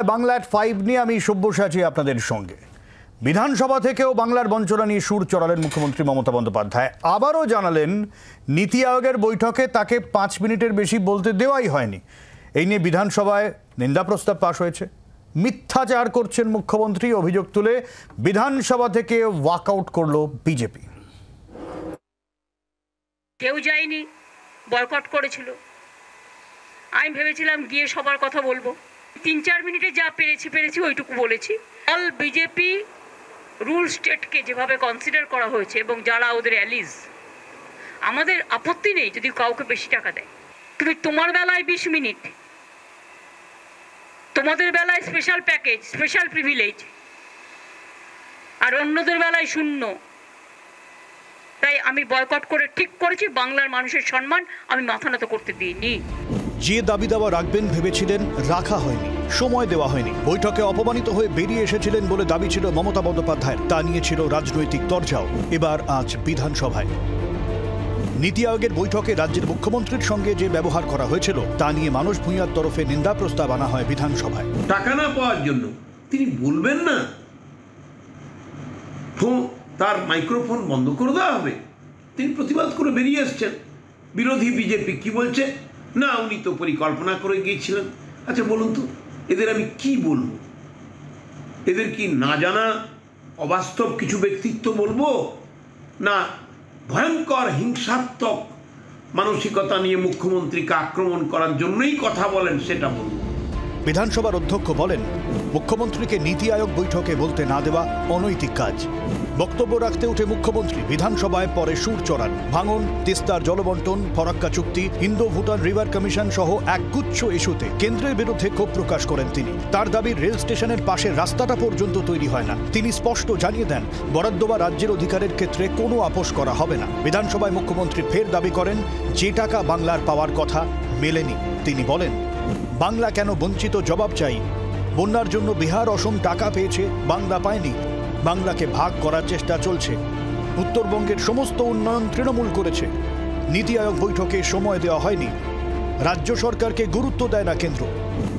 বাংলা এট 5 নিয়ে আমি সব্যসাচী আপনাদের সঙ্গে। বিধানসভা থেকেও বাংলার বঞ্চনা নিয়ে সুর চড়ালেন মুখ্যমন্ত্রী মমতা বন্দ্যোপাধ্যায়। আবারও জানালেন নীতি আয়োগের বৈঠকে তাকে 5 মিনিটের বেশি বলতে দেওয়াই হয়নি। এই নিয়ে বিধানসভায় নিন্দা প্রস্তাব পাশ হয়েছে। মিথ্যাচার করছেন মুখ্যমন্ত্রী অভিযোগ তুলে বিধানসভা থেকে ওয়াকআউট করলো বিজেপি। কেউ যায়নি, বয়কট করেছিল। আমি ভেবেছিলাম গিয়ে সবার কথা বলবো। 3-4 মিনিটে যা পেরেছি ওইটুকু বলেছি। অল বিজেপি রুল স্টেটকে যেভাবে কনসিডার করা হয়েছে এবং যারা ওদের অ্যালিজ, আমাদের আপত্তি নেই যদি কাউকে বেশি টাকা দেয়। তুমি তোমার বেলায় 20 মিনিট, তোমাদের বেলায় স্পেশাল প্যাকেজ, স্পেশাল প্রিভিলেজ, আর অন্যদের বেলায় শূন্য। তাই আমি বয়কট করে ঠিক করেছি। বাংলার মানুষের সম্মান আমি মাথা নত করতে দিইনি। যে দাবি দাওয়া রাখবেন ভেবেছিলেন, রাখা হয়নি, সময় দেওয়া হয়নি। বৈঠকে অপমানিত হয়ে বেরিয়ে এসেছিলেন বলে দাবি ছিল মমতা বন্দ্যোপাধ্যায়ের। তা নিয়েছিল রাজনৈতিক তরজাও। এবার আজ বিধানসভায় নীতি আয়োগের বৈঠকে রাজ্যের মুখ্যমন্ত্রীর সঙ্গে যে ব্যবহার করা হয়েছিল তা নিয়ে মানস ভূঁইয়ার তরফে নিন্দা প্রস্তাব আনা হয় বিধানসভায়। টাকা না পাওয়ার জন্য তিনি বলবেন না, তার মাইক্রোফোন বন্ধ করে দেওয়া হবে। তিনি প্রতিবাদ করে বেরিয়ে এসছেন। বিরোধী বিজেপি কি বলছে? না, উনি তো পরিকল্পনা করে গিয়েছিলেন। আচ্ছা বলুন তো, এদের আমি কি বলবো? এদের কি না জানা অবাস্তব কিছু ব্যক্তিত্ব বলবো, না ভয়ঙ্কর হিংসাত্মক মানসিকতা নিয়ে মুখ্যমন্ত্রীকে আক্রমণ করার জন্যই কথা বলেন সেটা বলবো? বিধানসভার অধ্যক্ষ বলেন, মুখ্যমন্ত্রীকে নীতি আয়োগ বৈঠকে বলতে না দেওয়া অনৈতিক কাজ। বক্তব্য রাখতে উঠে মুখ্যমন্ত্রী বিধানসভায় পরে সুর চড়ান। ভাঙন, তিস্তার জলবন্টন, ফরাক্কা চুক্তি, ইন্দো ভুটান রিভার কমিশন সহ একগুচ্ছ ইস্যুতে কেন্দ্রের বিরুদ্ধে ক্ষোভ প্রকাশ করেন তিনি। তার দাবি রেল স্টেশনের পাশে রাস্তাটা পর্যন্ত তৈরি হয় না। তিনি স্পষ্ট জানিয়ে দেন, বরাদ্দ বা রাজ্যের অধিকারের ক্ষেত্রে কোনো আপোষ করা হবে না। বিধানসভায় মুখ্যমন্ত্রী ফের দাবি করেন, যে টাকা বাংলার পাওয়ার কথা মেলেনি। তিনি বলেন, বাংলা কেন বঞ্চিত জবাব চাই। বন্যার জন্য বিহার, অসম টাকা পেয়েছে, বাংলা পায়নি। বাংলাকে ভাগ করার চেষ্টা চলছে। উত্তরবঙ্গের সমস্ত উন্নয়ন তৃণমূল করেছে। নীতি আয়োগ বৈঠকে সময় দেওয়া হয়নি। রাজ্য সরকারকে গুরুত্ব দেয় না কেন্দ্র।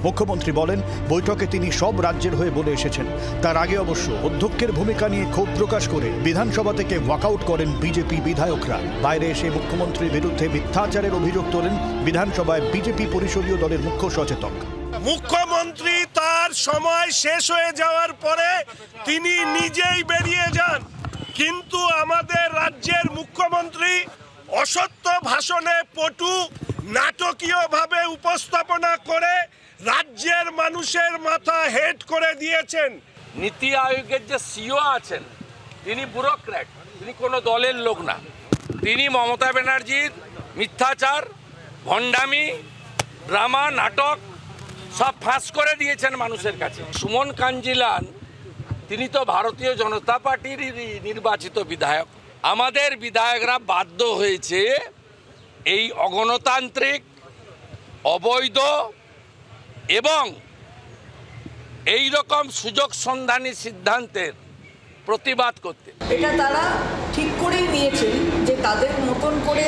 মুখ্যমন্ত্রী বলেন, বৈঠকে তিনি সব রাজ্যের হয়ে বলে এসেছেন। তার আগে অবশ্য অধ্যক্ষের ভূমিকা নিয়ে ক্ষোভ প্রকাশ করে বিধানসভা থেকে ওয়াকআউট করেন বিজেপি বিধায়করা। বাইরে এসে মুখ্যমন্ত্রীর বিরুদ্ধে মিথ্যাচারের অভিযোগ তোলেন বিধানসভায় বিজেপি পরিষদীয় দলের মুখ্য সচেতক। মুখ্যমন্ত্রী তার সময় শেষ হয়ে যাওয়ার পরে তিনি নিজেই বেরিয়ে যান, কিন্তু আমাদের রাজ্যের মুখ্যমন্ত্রী অসত্য ভাষণে পটু নাটকীয়ভাবে উপস্থাপনা করে রাজ্যের মানুষের মাথা হেট করে দিয়েছেন। নীতি আয়োগের যে সিইও আছেন তিনি ব্যুরোক্র্যাট, তিনি কোনো দলের লোক না। তিনি মমতা ব্যানার্জির মিথ্যাচার, ভণ্ডামি, ড্রামা, নাটক সব ফাঁস করে দিয়েছেন মানুষের কাছে। সুমন কাঞ্জিলাল তিনি তো ভারতীয় জনতা পার্টির নির্বাচিত বিধায়ক। আমাদের বিধায়করা বাধ্য হয়েছে এই অগণতান্ত্রিক, অবৈধ এবং এই রকম সুযোগ সন্ধানী সিদ্ধান্তের প্রতিবাদ করতে। এটা তারা ঠিক করেই নিয়েছেন যে তাদের মতন করে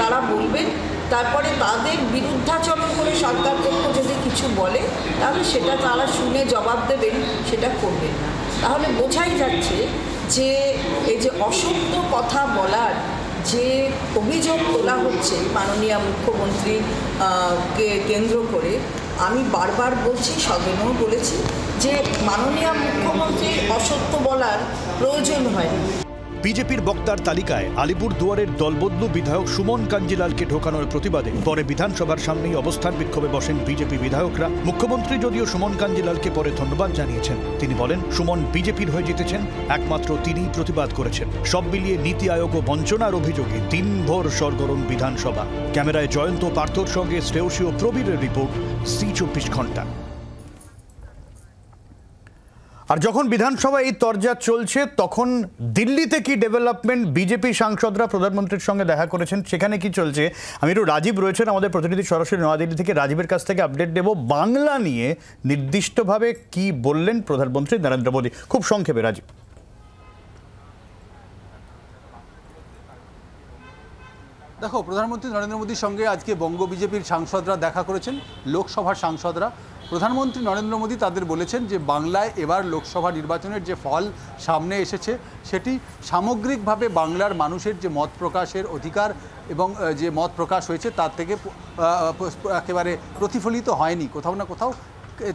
তারা বলবেন, তারপরে তাদের বিরুদ্ধাচরণ করে সরকার পক্ষ যদি কিছু বলে তাহলে সেটা তারা শুনে জবাব দেবেন, সেটা করবেন না। তাহলে বোঝাই যাচ্ছে যে এই যে অসত্য কথা বলার যে অভিযোগ তোলা হচ্ছে মাননীয় মুখ্যমন্ত্রীকে কেন্দ্র করে, আমি বারবার বলছি, সদনেও বলেছি যে মাননীয় মুখ্যমন্ত্রীর অসত্য বলার প্রয়োজন হয়নি। বিজেপির বক্তার তালিকায় আলিপুরদুয়ারের দলবদলু বিধায়ক সুমন কাঞ্জিলালকে ঢোকানোর প্রতিবাদে পরে বিধানসভার সামনেই অবস্থান বিক্ষোভে বসেন বিজেপি বিধায়করা। মুখ্যমন্ত্রী যদিও সুমন কাঞ্জিলালকে পরে ধন্যবাদ জানিয়েছেন। তিনি বলেন, সুমন বিজেপির হয়ে জিতেছেন, একমাত্র তিনিই প্রতিবাদ করেছেন। সব মিলিয়ে নীতি আয়োগ ও বঞ্চনার অভিযোগে দিনভর সরগরম বিধানসভা। ক্যামেরায় জয়ন্ত পার্থর সঙ্গে শ্রেয়সী ও প্রবীরের রিপোর্ট, C24 ঘন্টা। আর যখন বিধানসভায় এই তরজা চলছে, তখন দিল্লিতে কি ডেভেলপমেন্ট, বিজেপি সাংসদরা প্রধানমন্ত্রীর সঙ্গে দেখা করেছেন, সেখানে কি চলছে, আমি একটু রাজীব রয়েছেন আমাদের প্রতিনিধি সরাসরি নয়াদিল্লি থেকে, রাজীবের কাছ থেকে আপডেট দেব। বাংলা নিয়ে নির্দিষ্টভাবে কি বললেন প্রধানমন্ত্রী নরেন্দ্র মোদী, খুব সংক্ষেপে রাজীব। দেখো, প্রধানমন্ত্রী নরেন্দ্র মোদীর সঙ্গে আজকে বঙ্গ বিজেপির সাংসদরা দেখা করেছেন, লোকসভার সাংসদরা। প্রধানমন্ত্রী নরেন্দ্র মোদী তাদের বলেছেন যে বাংলায় এবার লোকসভা নির্বাচনের যে ফল সামনে এসেছে সেটি সামগ্রিকভাবে বাংলার মানুষের যে মত প্রকাশের অধিকার এবং যে মত প্রকাশ হয়েছে তার থেকে একেবারে প্রতিফলিত হয়নি, কোথাও না কোথাও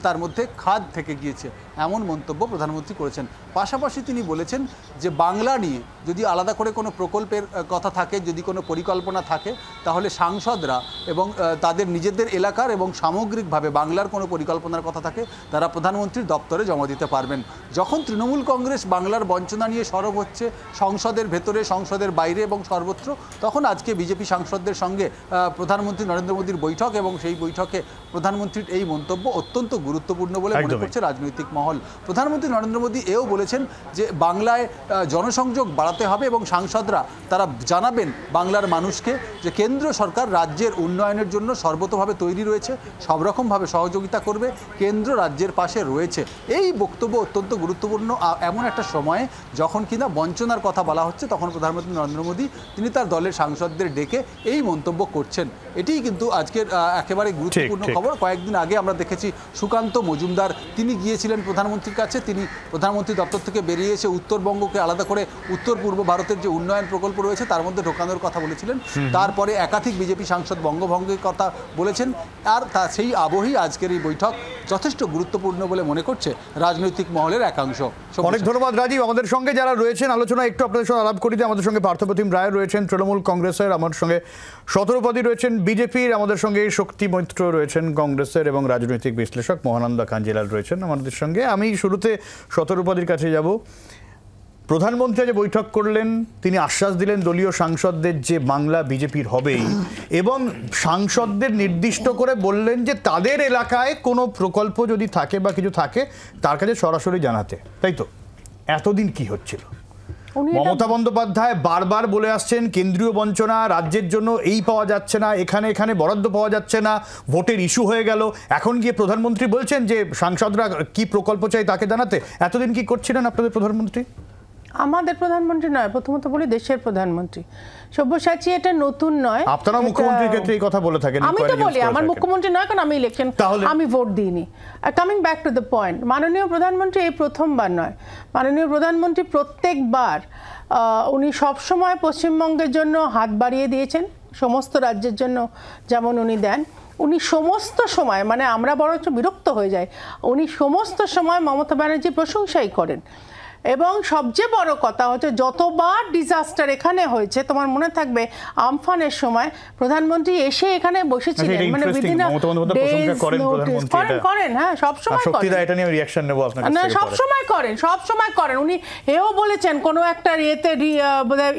তার মধ্যে খাদ থেকে গিয়েছে, এমন মন্তব্য প্রধানমন্ত্রী করেছেন। পাশাপাশি তিনি বলেছেন যে বাংলা নিয়ে যদি আলাদা করে কোনো প্রকল্পের কথা থাকে, যদি কোনো পরিকল্পনা থাকে, তাহলে সাংসদরা এবং তাদের নিজেদের এলাকার এবং সামগ্রিকভাবে বাংলার কোনো পরিকল্পনার কথা থাকে তারা প্রধানমন্ত্রীর দপ্তরে জমা দিতে পারবেন। যখন তৃণমূল কংগ্রেস বাংলার বঞ্চনা নিয়ে সরব হচ্ছে সংসদের ভেতরে, সংসদের বাইরে এবং সর্বত্র, তখন আজকে বিজেপি সাংসদদের সঙ্গে প্রধানমন্ত্রী নরেন্দ্র মোদীর বৈঠক এবং সেই বৈঠকে প্রধানমন্ত্রীর এই মন্তব্য অত্যন্ত গুরুত্বপূর্ণ বলে মনে করছে রাজনৈতিক মহল। প্রধানমন্ত্রী নরেন্দ্র মোদী এও বলেছেন যে বাংলায় জনসংযোগ বাড়াতে হবে এবং সাংসদরা তারা জানাবেন বাংলার মানুষকে যে কেন্দ্র সরকার রাজ্যের উন্নয়নের জন্য সর্বতোভাবে তৈরি রয়েছে, সব রকমভাবে সহযোগিতা করবে, কেন্দ্র রাজ্যের পাশে রয়েছে। এই বক্তব্য অত্যন্ত গুরুত্বপূর্ণ এমন একটা সময়ে যখন কিনা বঞ্চনার কথা বলা হচ্ছে, তখন প্রধানমন্ত্রী নরেন্দ্র মোদী তিনি তার দলের সাংসদদের ডেকে এই মন্তব্য করছেন। এটিই কিন্তু আজকের একেবারে গুরুত্বপূর্ণ খবর। কয়েকদিন আগে আমরা দেখেছি সুকান্ত মজুমদার তিনি গিয়েছিলেন প্রধানমন্ত্রীর কাছে, তিনি প্রধানমন্ত্রী দপ্তর থেকে বেরিয়ে এসে উত্তরবঙ্গকে আলাদা করে উত্তর পূর্ব ভারতের যে উন্নয়ন প্রকল্প রয়েছে তার মধ্যে ঢোকানোর কথা বলেছিলেন। তারপরে একাধিক বিজেপি সাংসদ বঙ্গভঙ্গের কথা বলেছেন। আর সেই আবহেই আজকের এই বৈঠক যথেষ্ট গুরুত্বপূর্ণ বলে মনে করছে রাজনৈতিক মহলের একাংশ। অনেক ধন্যবাদ রাজীব। আমাদের সঙ্গে যারা রয়েছেন আলোচনা একটু আপনাদের সঙ্গে আলাপ করি। আমাদের সঙ্গে পার্থপ্রতিম রায় রয়েছেন তৃণমূল কংগ্রেসের, আমার সঙ্গে শতরূপদী রয়েছেন বিজেপির, আমাদের সঙ্গে শক্তি মৈত্র রয়েছেন কংগ্রেসের এবং রাজনৈতিক বিশ্লেষক মহানন্দা কাঞ্জিলাল রয়েছেন আমাদের সঙ্গে। আমি শুরুতে শতরূপদীর কাছে যাব। প্রধানমন্ত্রী যে বৈঠক করলেন তিনি আশ্বাস দিলেন দলীয় সাংসদদের যে বাংলা বিজেপির হবেই, এবং সাংসদদের নির্দিষ্ট করে বললেন যে তাদের এলাকায় কোনো প্রকল্প যদি থাকে বা কিছু থাকে তার কাছে সরাসরি জানাতে। তাই তো এতদিন কি হচ্ছিল? মমতা বন্দ্যোপাধ্যায় বারবার বলে আসছেন কেন্দ্রীয় বঞ্চনা, রাজ্যের জন্য এই পাওয়া যাচ্ছে না, এখানে এখানে বরাদ্দ পাওয়া যাচ্ছে না, ভোটের ইস্যু হয়ে গেল। এখন গিয়ে প্রধানমন্ত্রী বলছেন যে সাংসদরা কি প্রকল্প চাই তাকে জানাতে। এতদিন কি করছিলেন আপনাদের প্রধানমন্ত্রী? আমাদের প্রধানমন্ত্রী নয়, প্রথমত বলি দেশের প্রধানমন্ত্রী। সব্যসাচী এটা নতুন নয়। আপনারা মুখ্যমন্ত্রীর ক্ষেত্রে এই কথা বলে থাকেন। আমি তো বলি আমার মুখ্যমন্ত্রী নয়, কারণ আমি ইলেকশন, আমি ভোট দিইনি। Coming back to the point, মাননীয় প্রধানমন্ত্রী এই প্রথমবার নয়, মাননীয় প্রধানমন্ত্রী প্রত্যেকবার উনি সবসময় পশ্চিমবঙ্গের জন্য হাত বাড়িয়ে দিয়েছেন, সমস্ত রাজ্যের জন্য যেমন উনি দেন। উনি সমস্ত সময়, মানে আমরা বরঞ্চ বিরক্ত হয়ে যাই, উনি সমস্ত সময় মমতা ব্যানার্জির প্রশংসাই করেন। এবং সবচেয়ে বড় কথা হচ্ছে যতবার ডিজাস্টার এখানে হয়েছে, তোমার মনে থাকবে আমফানের সময় প্রধানমন্ত্রী এসে এখানে বসেছিলেন, মানে করেন, হ্যাঁ সবসময় সবসময় করেন। উনি এও বলেছেন কোনো একটা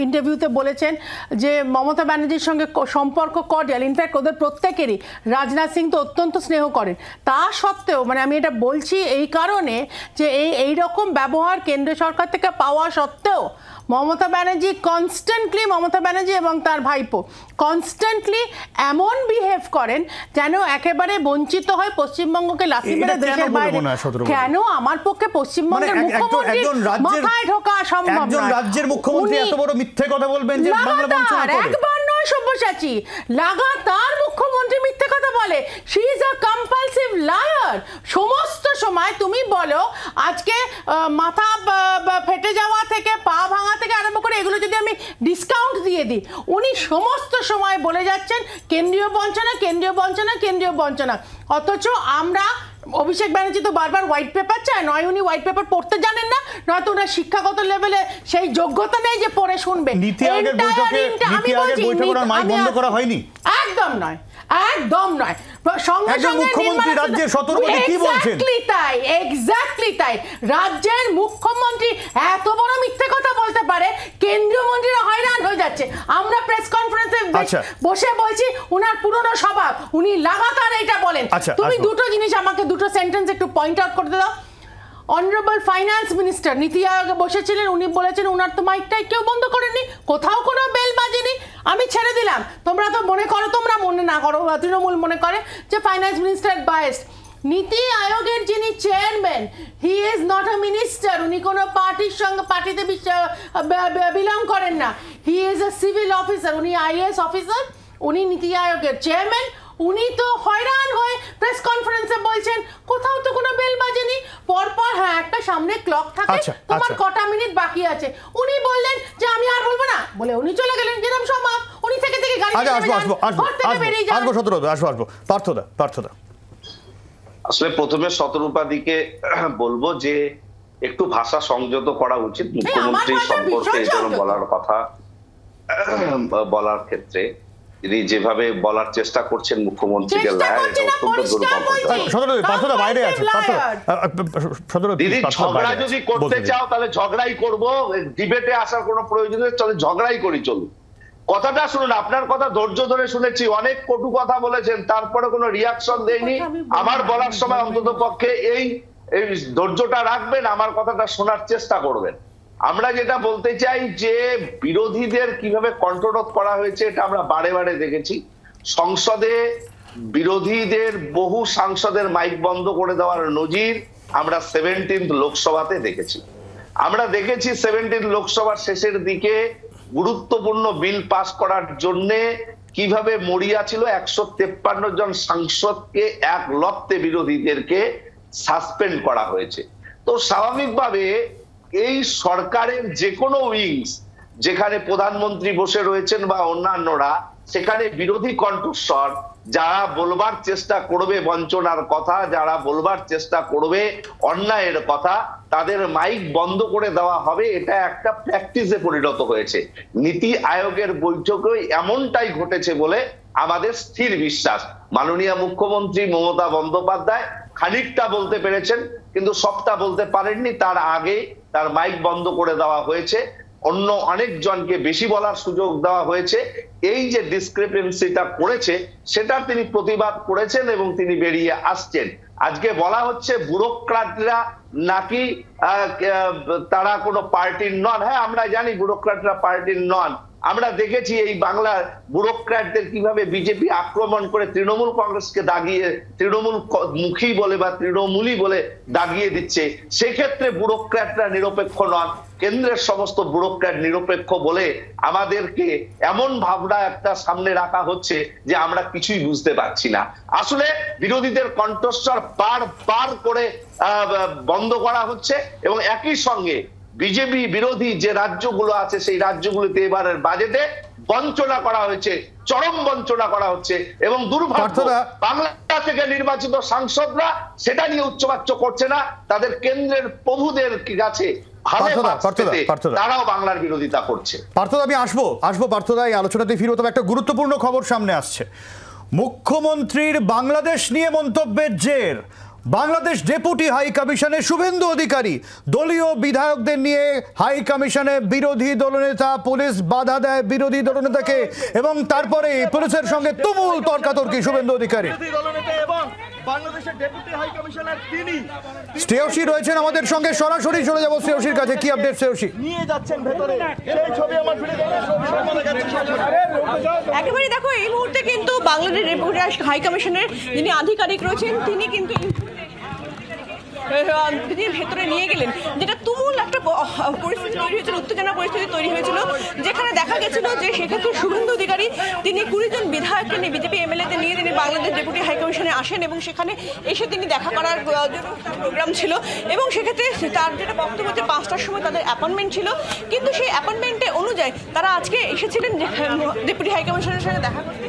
ইন্টারভিউতে বলেছেন যে মমতা ব্যানার্জির সঙ্গে সম্পর্ক কর্ডিয়াল, ইনফ্যাক্ট ওদের প্রত্যেকেরই। রাজনাথ সিং তো অত্যন্ত স্নেহ করেন। তা সত্ত্বেও, মানে আমি এটা বলছি এই কারণে যে এই রকম ব্যবহার কেন্দ্র সরকার থেকে পাওয়া সত্ত্বেও মমতা ব্যানার্জি এবং তার ভাইপো কনস্ট্যান্টলি এমন বিহেভ করেন যেন একেবারে বঞ্চিত হয় পশ্চিমবঙ্গকে লাথি মেরে দেশের বাইরে। কেন? আমার পক্ষে পশ্চিমবঙ্গের মুখ্যমন্ত্রী মাথায় ঢোকা সম্ভব নয়। রাজ্যের মুখ্যমন্ত্রী এত বড় মিথ্যে কথা বলবেন যে বাংলা বঞ্চনা করে? একবার নয় সব্যসাচী, লাগাতার মুখ্যমন্ত্রী মিথ্যে কথা বলে। She is a compulsive liar. সমস্ত সময় তুমি বলো, আজকে মাথা ফেটে যাওয়া থেকে পা ভাঙা থেকে আরম্ভ করে এগুলো যদি আমি ডিসকাউন্ট দিয়ে দিই, উনি সমস্ত সময় বলে যাচ্ছেন কেন্দ্রীয় বঞ্চনা। অথচ আমরা, অভিষেক ব্যানার্জি তো বারবার হোয়াইট পেপার চায়, নয় উনি হোয়াইট পেপার পড়তে জানেন না, নয়তো ওনার শিক্ষাগত লেভেলে সেই যোগ্যতা নেই যে পড়ে শুনবে। একদম নয়। এক্স্যাক্টলি তাই। রাজ্যের মুখ্যমন্ত্রী এত বড় মিথ্যে কথা বলতে পারে, কেন্দ্রীয় মন্ত্রীরা হয়রান হয়ে যাচ্ছে। আমরা প্রেস কনফারেন্সে বসে বলছি উনার পুরনো স্বভাব, উনি লাগাতার এটা বলেন। তুমি দুটো জিনিস আমাকে, দুটো সেন্টেন্স একটু পয়েন্ট আউট করতে দাও। অনারেবল ফাইন্যান্স মিনিস্টার নীতি আয়োগে বসেছিলেন, উনি বলেছেন উনার তো মাইকটাই কেউ বন্ধ করেনি, কোথাও কোনো বেল বাজেনি। আমি ছেড়ে দিলাম, তোমরা তো মনে করো, তোমরা মনে না করো, তৃণমূল মনে করে যে ফাইন্যান্স মিনিস্টার বায়াসড। নীতি আয়োগের যিনি chairman, he is not a minister. উনি কোনো পার্টিতে বিলং করেন না। He is a civil officer, উনি আইএএস অফিসার, উনি নীতি আয়োগের চেয়ারম্যান। উনি তো হয়রান হয়ে প্রেস কনফারেন্সে বলছেন কোথাও তো কোনো বেল বাজেনি, পরপর হ্যাঁ একটা সামনে ক্লক থাকে তোমার কটা মিনিট বাকি আছে, উনি বললেন যে আমি আর বলবো না বলে উনি চলে গেলেন, যেরকম সম্ভব উনি থেকে গাড়ি আসবো পার্থদা। আসলে প্রথমে শতরূপাদিকে বলবো যে একটু ভাষা সংযত করা উচিত মুখ্যমন্ত্রী সম্পর্কে বলার কথা বলার ক্ষেত্রে। তিনি যেভাবে বলার চেষ্টা করছেন মুখ্যমন্ত্রীকে দিদি ঝগড়া যদি করতে চাও তাহলে ঝগড়াই করবো, ডিবেটে আসার কোনো প্রয়োজন নেই, চলে ঝগড়াই করি চলুন। কথাটা শুনুন, আপনার কথা ধৈর্য ধরে শুনেছি, অনেক কটু কথা বলেছেন তারপরে কোনো রিয়াকশন দেয়নি। আমার বলার সময় অন্তত পক্ষে এই ধৈর্যটা রাখবেন, আমার কথাটা শোনার চেষ্টা করবেন। আমরা যেটা বলতে চাই যে বিরোধীদের কিভাবে কণ্ঠরোধ করা হয়েছে এটা আমরা বারে বারে দেখেছি। সংসদে বিরোধীদের বহু সাংসদের মাইক বন্ধ করে দেওয়ার নজির আমরা 17 লোকসভাতে দেখেছি। আমরা দেখেছি 17 লোকসভার শেষের দিকে গুরুত্বপূর্ণ বিল পাস করার জন্য কিভাবে মরিয়া ছিল 153 জন সাংসদকে এক লপ্তে বিরোধীদেরকে সাসপেন্ড করা হয়েছে। তো স্বাভাবিকভাবে এই সরকারের যে কোনো উইংস যেখানে প্রধানমন্ত্রী বসে রয়েছেন বা অন্যান্যরা, সেখানে বিরোধী কণ্ঠস্বর যারা বলবার চেষ্টা করবে বঞ্চনার কথা, যারা বলবার চেষ্টা করবে অন্যায়ের কথা, তাদের মাইক বন্ধ করে দেওয়া হবে। এটা একটা প্র্যাকটিসে পরিণত হয়েছে। নীতি আয়োগের বৈঠকে এমনটাই ঘটেছে বলে আমাদের স্থির বিশ্বাস। মাননীয় মুখ্যমন্ত্রী মমতা বন্দ্যোপাধ্যায় খানিকটা বলতে পেরেছেন কিন্তু সবটা বলতে পারেননি, তার আগে তার মাইক বন্ধ করে দেওয়া হয়েছে, অন্য অনেকজনকে বেশি বলার সুযোগ দেওয়া হয়েছে। এই যে ডিসক্রিপেন্সিটা করেছে সেটা তিনি প্রতিবাদ করেছেন এবং তিনি বেরিয়ে আসছেন। আজকে বলা হচ্ছে ব্যুরোক্রাটরা নাকি তারা কোনো পার্টির নন। হ্যাঁ, আমরা জানি ব্যুরোক্রাটরা পার্টির নন। আমরা দেখেছি এই বাংলার ব্যুরোক্র্যাটদের কিভাবে বিজেপি আক্রমণ করে তৃণমূল কংগ্রেসকে দাগিয়ে তৃণমূল মুখী বলে বা তৃণমূলী বলে দাগিয়ে দিচ্ছে। সেক্ষেত্রে ব্যুরোক্র্যাটরা নিরপেক্ষ নন, কেন্দ্রের সমস্ত ব্যুরোক্র্যাট নিরপেক্ষ বলে আমাদেরকে এমন ভাবনা একটা সামনে রাখা হচ্ছে যে আমরা কিছুই বুঝতে পারছি না। আসলে বিরোধীদের কণ্ঠস্বর বার করে বন্ধ করা হচ্ছে এবং একই সঙ্গে বিজেপি বিরোধী যে রাজ্যগুলো আছে সেই রাজ্যগুলোতে এবারের বাজেটে বঞ্চনা করা হয়েছে, চরম বঞ্চনা করা হচ্ছে এবং দুর্ভাগ্য বাংলা থেকে নির্বাচিত সাংসদরা সেটা নিয়ে উচ্চবাচ্য করছে না। তাদের কেন্দ্রের প্রভুদের কাছে তারাও বাংলার বিরোধিতা করছে। পার্থদা, আমি আসবো পার্থদা, এই আলোচনাতে ফিরবো। তবে একটা গুরুত্বপূর্ণ খবর সামনে আসছে। মুখ্যমন্ত্রীর বাংলাদেশ নিয়ে মন্তব্যের জের বাংলাদেশ ডেপুটি হাই কমিশনে শুভেন্দু অধিকারী দলীয় বিধায়কদের নিয়ে হাই কমিশনে বিরোধী দলনেতা, পুলিশ বাধা দেয় বিরোধী দলনেতাকে এবং তারপরে পুলিশের সঙ্গে তুমুল তর্কাতর্কি শুভেন্দু অধিকারী। শ্রেয়সী রয়েছেন আমাদের সঙ্গে, সরাসরি চলে যাবো শ্রেয়সীর কাছে। কি আপডেট শ্রেয়সী? নিয়ে যাচ্ছেন ভেতরে সেই ছবি আমার একেবারে দেখো, এই মুহূর্তে কিন্তু বাংলাদেশ ডেপুটি হাই কমিশনের যিনি আধিকারিক রয়েছেন তিনি কিন্তু ভেতরে নিয়ে গেলেন, যেটা তুমুল একটা পরিস্থিতি তৈরি হয়েছিল, উত্তেজনা পরিস্থিতি তৈরি হয়েছিল, যেখানে দেখা গেছিল যে সেক্ষেত্রে শুভেন্দু অধিকারী তিনি 20 জন বিধায়ককে নিয়ে বিজেপি এমএলএতে নিয়ে তিনি বাংলাদেশ ডেপুটি হাই কমিশনে আসেন এবং সেখানে এসে তিনি দেখা করার জন্য প্রোগ্রাম ছিল এবং সেক্ষেত্রে তার যেটা বক্তব্য হচ্ছে 5টার সময় তাদের অ্যাপয়েন্টমেন্ট ছিল, কিন্তু সেই অ্যাপয়েন্টমেন্টে অনুযায়ী তারা আজকে এসেছিলেন ডেপুটি হাই কমিশনের সঙ্গে দেখা করতে।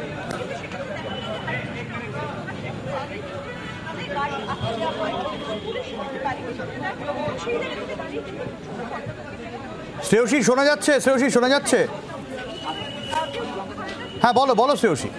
শ্রেয়সী শোনা যাচ্ছে? শ্রেয়সী শোনা যাচ্ছে? হ্যাঁ বলো শ্রেয়সী।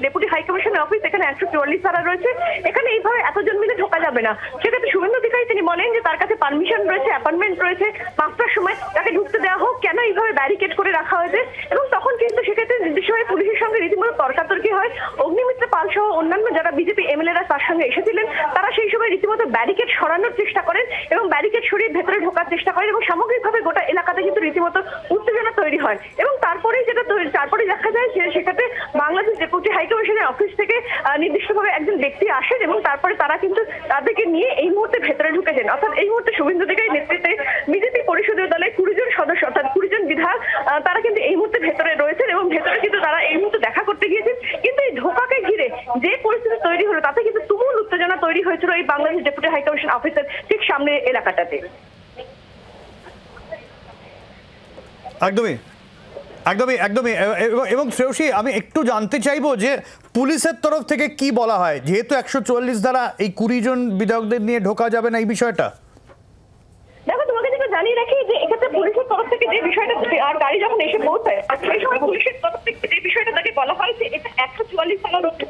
ডেপুটি হাই কমিশনের অফিস, এখানে 144 ধারা রয়েছে, এখানে এইভাবে এতজন মিলে ঢোকা যাবে না। সেক্ষেত্রে শুভেন্দু অধিকারী তিনি বলেন যে তার কাছে পারমিশন রয়েছে, অ্যাপয়েন্টমেন্ট রয়েছে, 5টার সময় তাকে ঢুকতে দেওয়া হোক, কেন এইভাবে ব্যারিকেড করে রাখা হয়েছে। এবং তখন কিন্তু সেক্ষেত্রে নির্দিষ্ট হয়ে পুলিশের সঙ্গে রীতিমতো তর্কাতর্কি হয়। অগ্নিমিত্র পাল সহ অন্যান্য যারা বিজেপি এমএলএরা তার সঙ্গে এসেছিলেন তারা সেই সময় রীতিমতো ব্যারিকেড সরানোর চেষ্টা করেন এবং ব্যারিকেড সরিয়ে ভেতরে ঢোকার চেষ্টা করেন এবং সামগ্রিকভাবে গোটা এলাকাতে কিন্তু রীতিমতো উত্তেজনা তৈরি হয়। এবং তারপরে দেখা যায় যে সেক্ষেত্রে বাংলাদেশ ডেপুটি হাই কমিশনের অফিস থেকে নির্দিষ্টভাবে একজন ব্যক্তি আসেন এবং তারপরে তারা কিন্তু তাদেরকে নিয়ে এই মুহূর্তে ভেতরে ঢুকেছেন। অর্থাৎ এই মুহূর্তে শুভেন্দু অধিকারীর নেতৃত্বে বিজেপি পরিষদীয় দলের 20 জন সদস্য অর্থাৎ 20 জন বিধায়ক তারা কিন্তু এই মুহূর্তে ভেতরে রয়েছেন এবং ভেতরে কিন্তু তারা এই মুহূর্তে দেখা করতে গিয়েছেন। কিন্তু এই ধোঁকাকে ঘিরে যে পরিস্থিতি তৈরি হলো তাতে কিন্তু তুমুল উত্তেজনা তৈরি হয়েছিল এই বাংলাদেশ ডেপুটি হাই কমিশন অফিসের ঠিক সামনে এলাকাটাতে। একদমই একদমই একদমই। এবং শ্রেয়সী, আমি একটু জানতে চাইবো যে পুলিশের তরফ থেকে কি বলা হয়, যেহেতু 144 ধারা এই 20 জন বিধায়কদের নিয়ে ঢোকা যাবে না, এই বিষয়টা? দেখো, তোমাকে যেটা জানিয়ে রাখি যে এক্ষেত্রে পুলিশের তরফ থেকে যে বিষয়টা, আর গাড়ি যখন এসে পৌঁছায় সেই সময় পুলিশের তরফ থেকে যে বিষয়টা তাকে বলা হয় যে এটা 144 ধারা রয়েছে,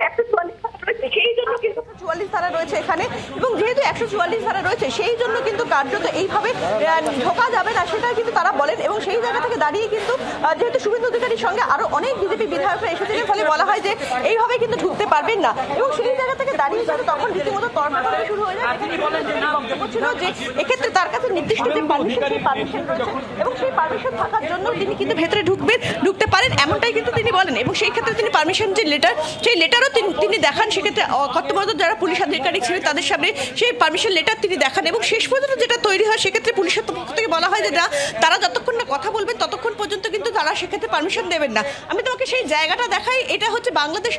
144 সেই জন্য কিন্তু 144 ধারা রয়েছে এখানে, এবং যেহেতু 144 ধারা রয়েছে সেই জন্য কিন্তু কার্যত এইভাবে ঢোকা যাবে না সেটা কিন্তু তারা বলেন। এবং সেই জায়গা থেকে দাঁড়িয়ে কিন্তু যেহেতু শুভেন্দু অধিকারীর সঙ্গে আরো অনেক বিজেপি বিধায়করা এসেছিলেন, ফলে বলা হয় যে এইভাবে কিন্তু ঢুকতে পারবেন না। এবং সেই জায়গা থেকে দাঁড়িয়ে কিন্তু তখন রীতিমতো তর্ক শুরু হয়ে যায়। তিনি বলেন যে বক্তব্য ছিল যে এক্ষেত্রে তার কাছে নির্দিষ্ট যে পারমিশন রয়েছে এবং সেই পারমিশন থাকার জন্য তিনি কিন্তু ভেতরে ঢুকতে পারেন, এমনটাই কিন্তু তিনি বলেন। এবং সেই ক্ষেত্রে তিনি পারমিশন যে লেটার, সেই লেটারও তিনি দেখান। সেক্ষেত্রে কর্তব্যরত যারা পুলিশ আধিকারিক ছিলেন তাদের সামনে সেই পারমিশন লেটার তিনি দেখান। এবং শেষ পর্যন্ত যেটা তৈরি হয় সেক্ষেত্রে পুলিশের পক্ষ থেকে বলা হয় যে না, তারা যতক্ষণ না কথা বলবেন ততক্ষণ পর্যন্ত কিন্তু তারা সেক্ষেত্রে পারমিশন দেবেন না। আমি তোমাকে সেই জায়গাটা দেখাই। এটা হচ্ছে বাংলাদেশ,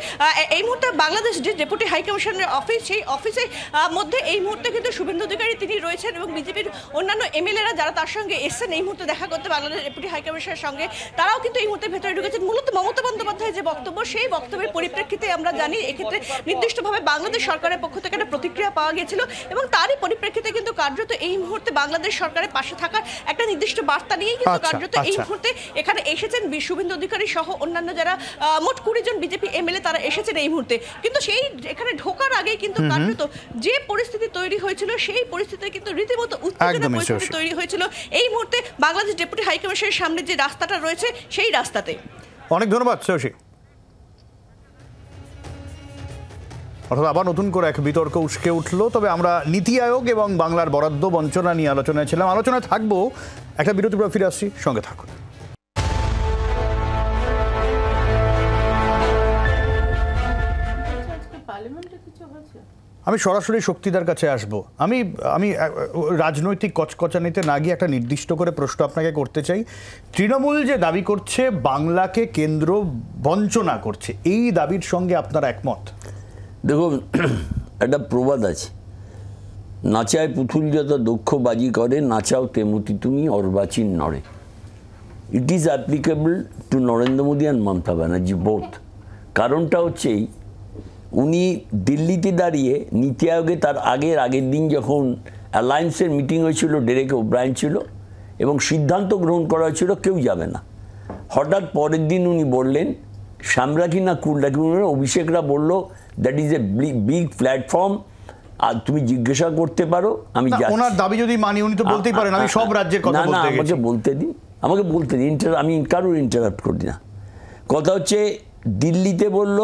এই মুহূর্তে বাংলাদেশ যে ডেপুটি হাই কমিশনের অফিস, সেই অফিসের মধ্যে এই মুহূর্তে কিন্তু শুভেন্দু অধিকারী তিনি রয়েছেন এবং বিজেপির অন্যান্য এমএলএরা যারা তার সঙ্গে এসেছেন এই মুহূর্তে দেখা করতে বাংলাদেশ ডেপুটি হাই কমিশনের সঙ্গে, তারাও কিন্তু এই মুহূর্তে ভেতরে ঢুকেছেন। মূলত মমতা বন্দ্যোপাধ্যায়ের যে বক্তব্য, সেই বক্তব্যের পরিপ্রেক্ষিতে আমরা জানি এক্ষেত্রে নির্দিষ্টভাবে বাংলাদেশ সরকারের পক্ষ থেকে একটা প্রতিক্রিয়া পাওয়া গিয়েছিল এবং তারই পরিপ্রেক্ষিতে কিন্তু কার্যত এই মুহূর্তে বাংলাদেশ সরকারের পাশে থাকার একটা নির্দিষ্ট বার্তা নিয়েই কিন্তু কার্যত এই মুহূর্তে এখানে এসেছেন শুভেন্দু অধিকারী সহ অন্যান্য যারা মোট 20 জন বিজেপি এমএলএ তারা এসেছেন এই মুহূর্তে। কিন্তু সেই এখানে ঢোকার আগে কিন্তু কার্যত যে পরিস্থিতি তৈরি হয়েছিল সেই পরিস্থিতিতে কিন্তু রীতিমতো উত্তেজনা পরিস্থিতি তৈরি হয়েছিল এই মুহূর্তে বাংলাদেশ ডেপুটি হাই কমিশনের সামনে যে রাস্তাটা রয়েছে সেই রাস্তাতে। অনেক ধন্যবাদ শ্রেয়সী। অর্থাৎ আবার নতুন করে এক বিতর্ক উস্কে উঠল। তবে আমরা নীতি আয়োগ এবং বাংলার বরাদ্দ বঞ্চনা নিয়ে আলোচনায় ছিলাম, আলোচনায় থাকবো। একটা বিরতির পর ফিরে আসছি, সঙ্গে থাকুন। আমি সরাসরি শক্তিদার কাছে আসব। আমি রাজনৈতিক কচকচানিতে না গিয়ে একটা নির্দিষ্ট করে প্রশ্ন আপনাকে করতে চাই। তৃণমূল যে দাবি করছে বাংলাকে কেন্দ্র বঞ্চনা করছে, এই দাবির সঙ্গে আপনারা একমত? দেখুন, একটা প্রবাদ আছে, নাচায় পুতুল যত দক্ষ বাজি করে, নাচাও তেমতি তুমি অর্বাচীন নড়ে। It is applicable to Narendra Modi and Mamata Banerjee both. কারণটা হচ্ছে উনি দিল্লিতে দাঁড়িয়ে নীতি আয়োগে তার আগের দিন যখন অ্যালায়েন্সের মিটিং হয়েছিল, ডেরেক ওব্রায়েন ছিল এবং সিদ্ধান্ত গ্রহণ করা হয়েছিল কেউ যাবে না। হঠাৎ পরের দিন উনি বললেন, শ্যামরাকি না কুলরাকি, অভিষেকরা বলল that is a big platform, আর তুমি জিজ্ঞাসা করতে পারো। আমি ওনার দাবি যদি মানি, উনি তো বলতেই পারেন আমি সব রাজ্যের কথা বলতে গেছি। আমাকে বলতে দিন, আমি কারোর ইন্টারাপ্ট করি না। কথা হচ্ছে দিল্লিতে বলল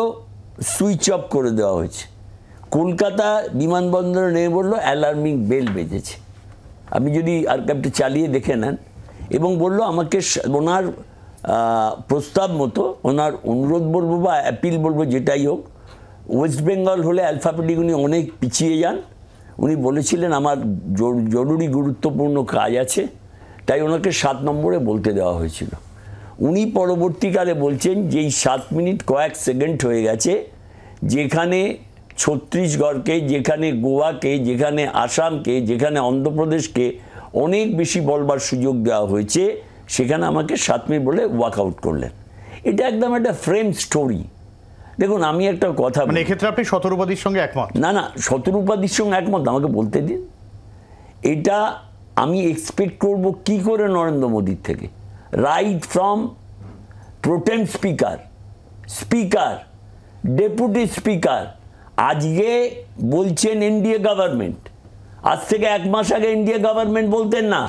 সুইচ অফ করে দেওয়া হয়েছে, কলকাতা বিমানবন্দরে নেমে বললো অ্যালার্মিং বেল বেজেছে। আপনি যদি আর ক্যাবটা চালিয়ে দেখে নেন, এবং বলল আমাকে ওনার প্রস্তাব মতো, ওনার অনুরোধ বলবো বা অ্যাপিল বলবো, যেটাই হোক, ওয়েস্ট বেঙ্গল হলে অ্যালফাবেটিক উনি অনেক পিছিয়ে যান। উনি বলেছিলেন আমার জরুরি গুরুত্বপূর্ণ কাজ আছে, তাই ওনাকে 7 নম্বরে বলতে দেওয়া হয়েছিল। উনি পরবর্তীকালে বলছেন যে এই 7 মিনিট কয়েক সেকেন্ড হয়ে গেছে, যেখানে ছত্তিশগড়কে, যেখানে গোয়াকে, যেখানে আসামকে, যেখানে অন্ধ্রপ্রদেশকে অনেক বেশি বলবার সুযোগ দেওয়া হয়েছে, সেখানে আমাকে 7 মিনিট বলে ওয়াকআউট করলেন। এটা একদম একটা ফ্রেম স্টোরি। দেখুন, আমি একটা কথা, মানে এক্ষেত্রে আপনি শতরূপাদির সঙ্গে একমত? না, শতরূপাদির সঙ্গে একমত, আমাকে বলতে দিন। এটা আমি এক্সপেক্ট করব কি করে নরেন্দ্র মোদীর থেকে, right from protem speaker, deputy speaker, আজকে বলছেন এনডিএ গভর্নমেন্ট, আজ থেকে 1 মাস আগে এনডিএ গভর্নমেন্ট বলতেন না,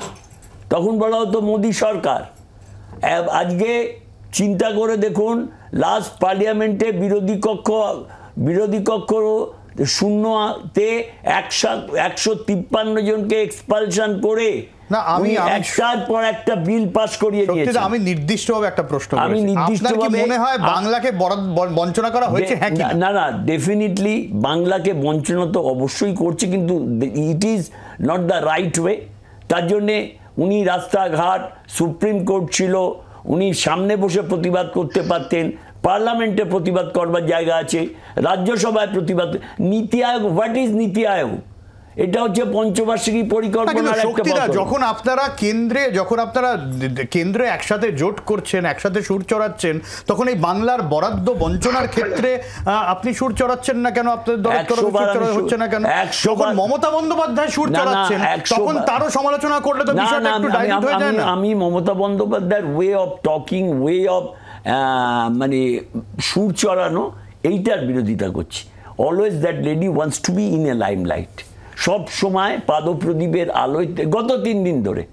তখন বলা হতো মোদী সরকার। আজকে চিন্তা করে দেখুন, লাস্ট পার্লামেন্টে বিরোধী কক্ষ শূন্যতে 153 জনকে এক্সপালশন করে একটার পর একটা বিল পাস করিয়ে দিয়েছে। আমি নির্দিষ্টভাবে একটা প্রশ্ন করি, আপনার কি মনে হয় বাংলাকে বঞ্চনা করা হয়েছে? না, ডেফিনেটলি বাংলাকে বঞ্চনা তো অবশ্যই করছে, কিন্তু ইট is not the right way. তার জন্যে উনি রাস্তাঘাট, সুপ্রিম কোর্ট ছিল, উনি সামনে বসে প্রতিবাদ করতে পারতেন, পার্লামেন্টে প্রতিবাদ করবার জায়গা আছে, রাজ্যসভায় প্রতিবাদ। নীতি আয়োগ, হোয়াট ইজ নীতি আয়োগ? এটা হচ্ছে পঞ্চবার্ষিকী পরিকল্পনার একটা বছর। যখন আপনারা কেন্দ্রে একসাথে জোট করছেন, একসাথে সুর চড়াচ্ছেন, তখন এই বাংলার বরাদ্দ বঞ্চনার ক্ষেত্রে আপনি সুর চড়াচ্ছেন না কেন? আপনাদের দলের তরফে সুর চড়ানো হচ্ছে না কেন? যখন মমতা বন্দ্যোপাধ্যায় সুর চড়াচ্ছেন তখন তারও সমালোচনা করলে তো বিষয়টা একটু ডাইলুট হয়ে যায় না? আমি মমতা বন্দ্যোপাধ্যায়ের way of talking, way of মানে সুর চড়ানো, এইটার বিরোধিতা করছি। Always that lady wants to be in a limelight, সব সময় পাদপ্রদীপের আলোয়। গত 3 দিন ধরে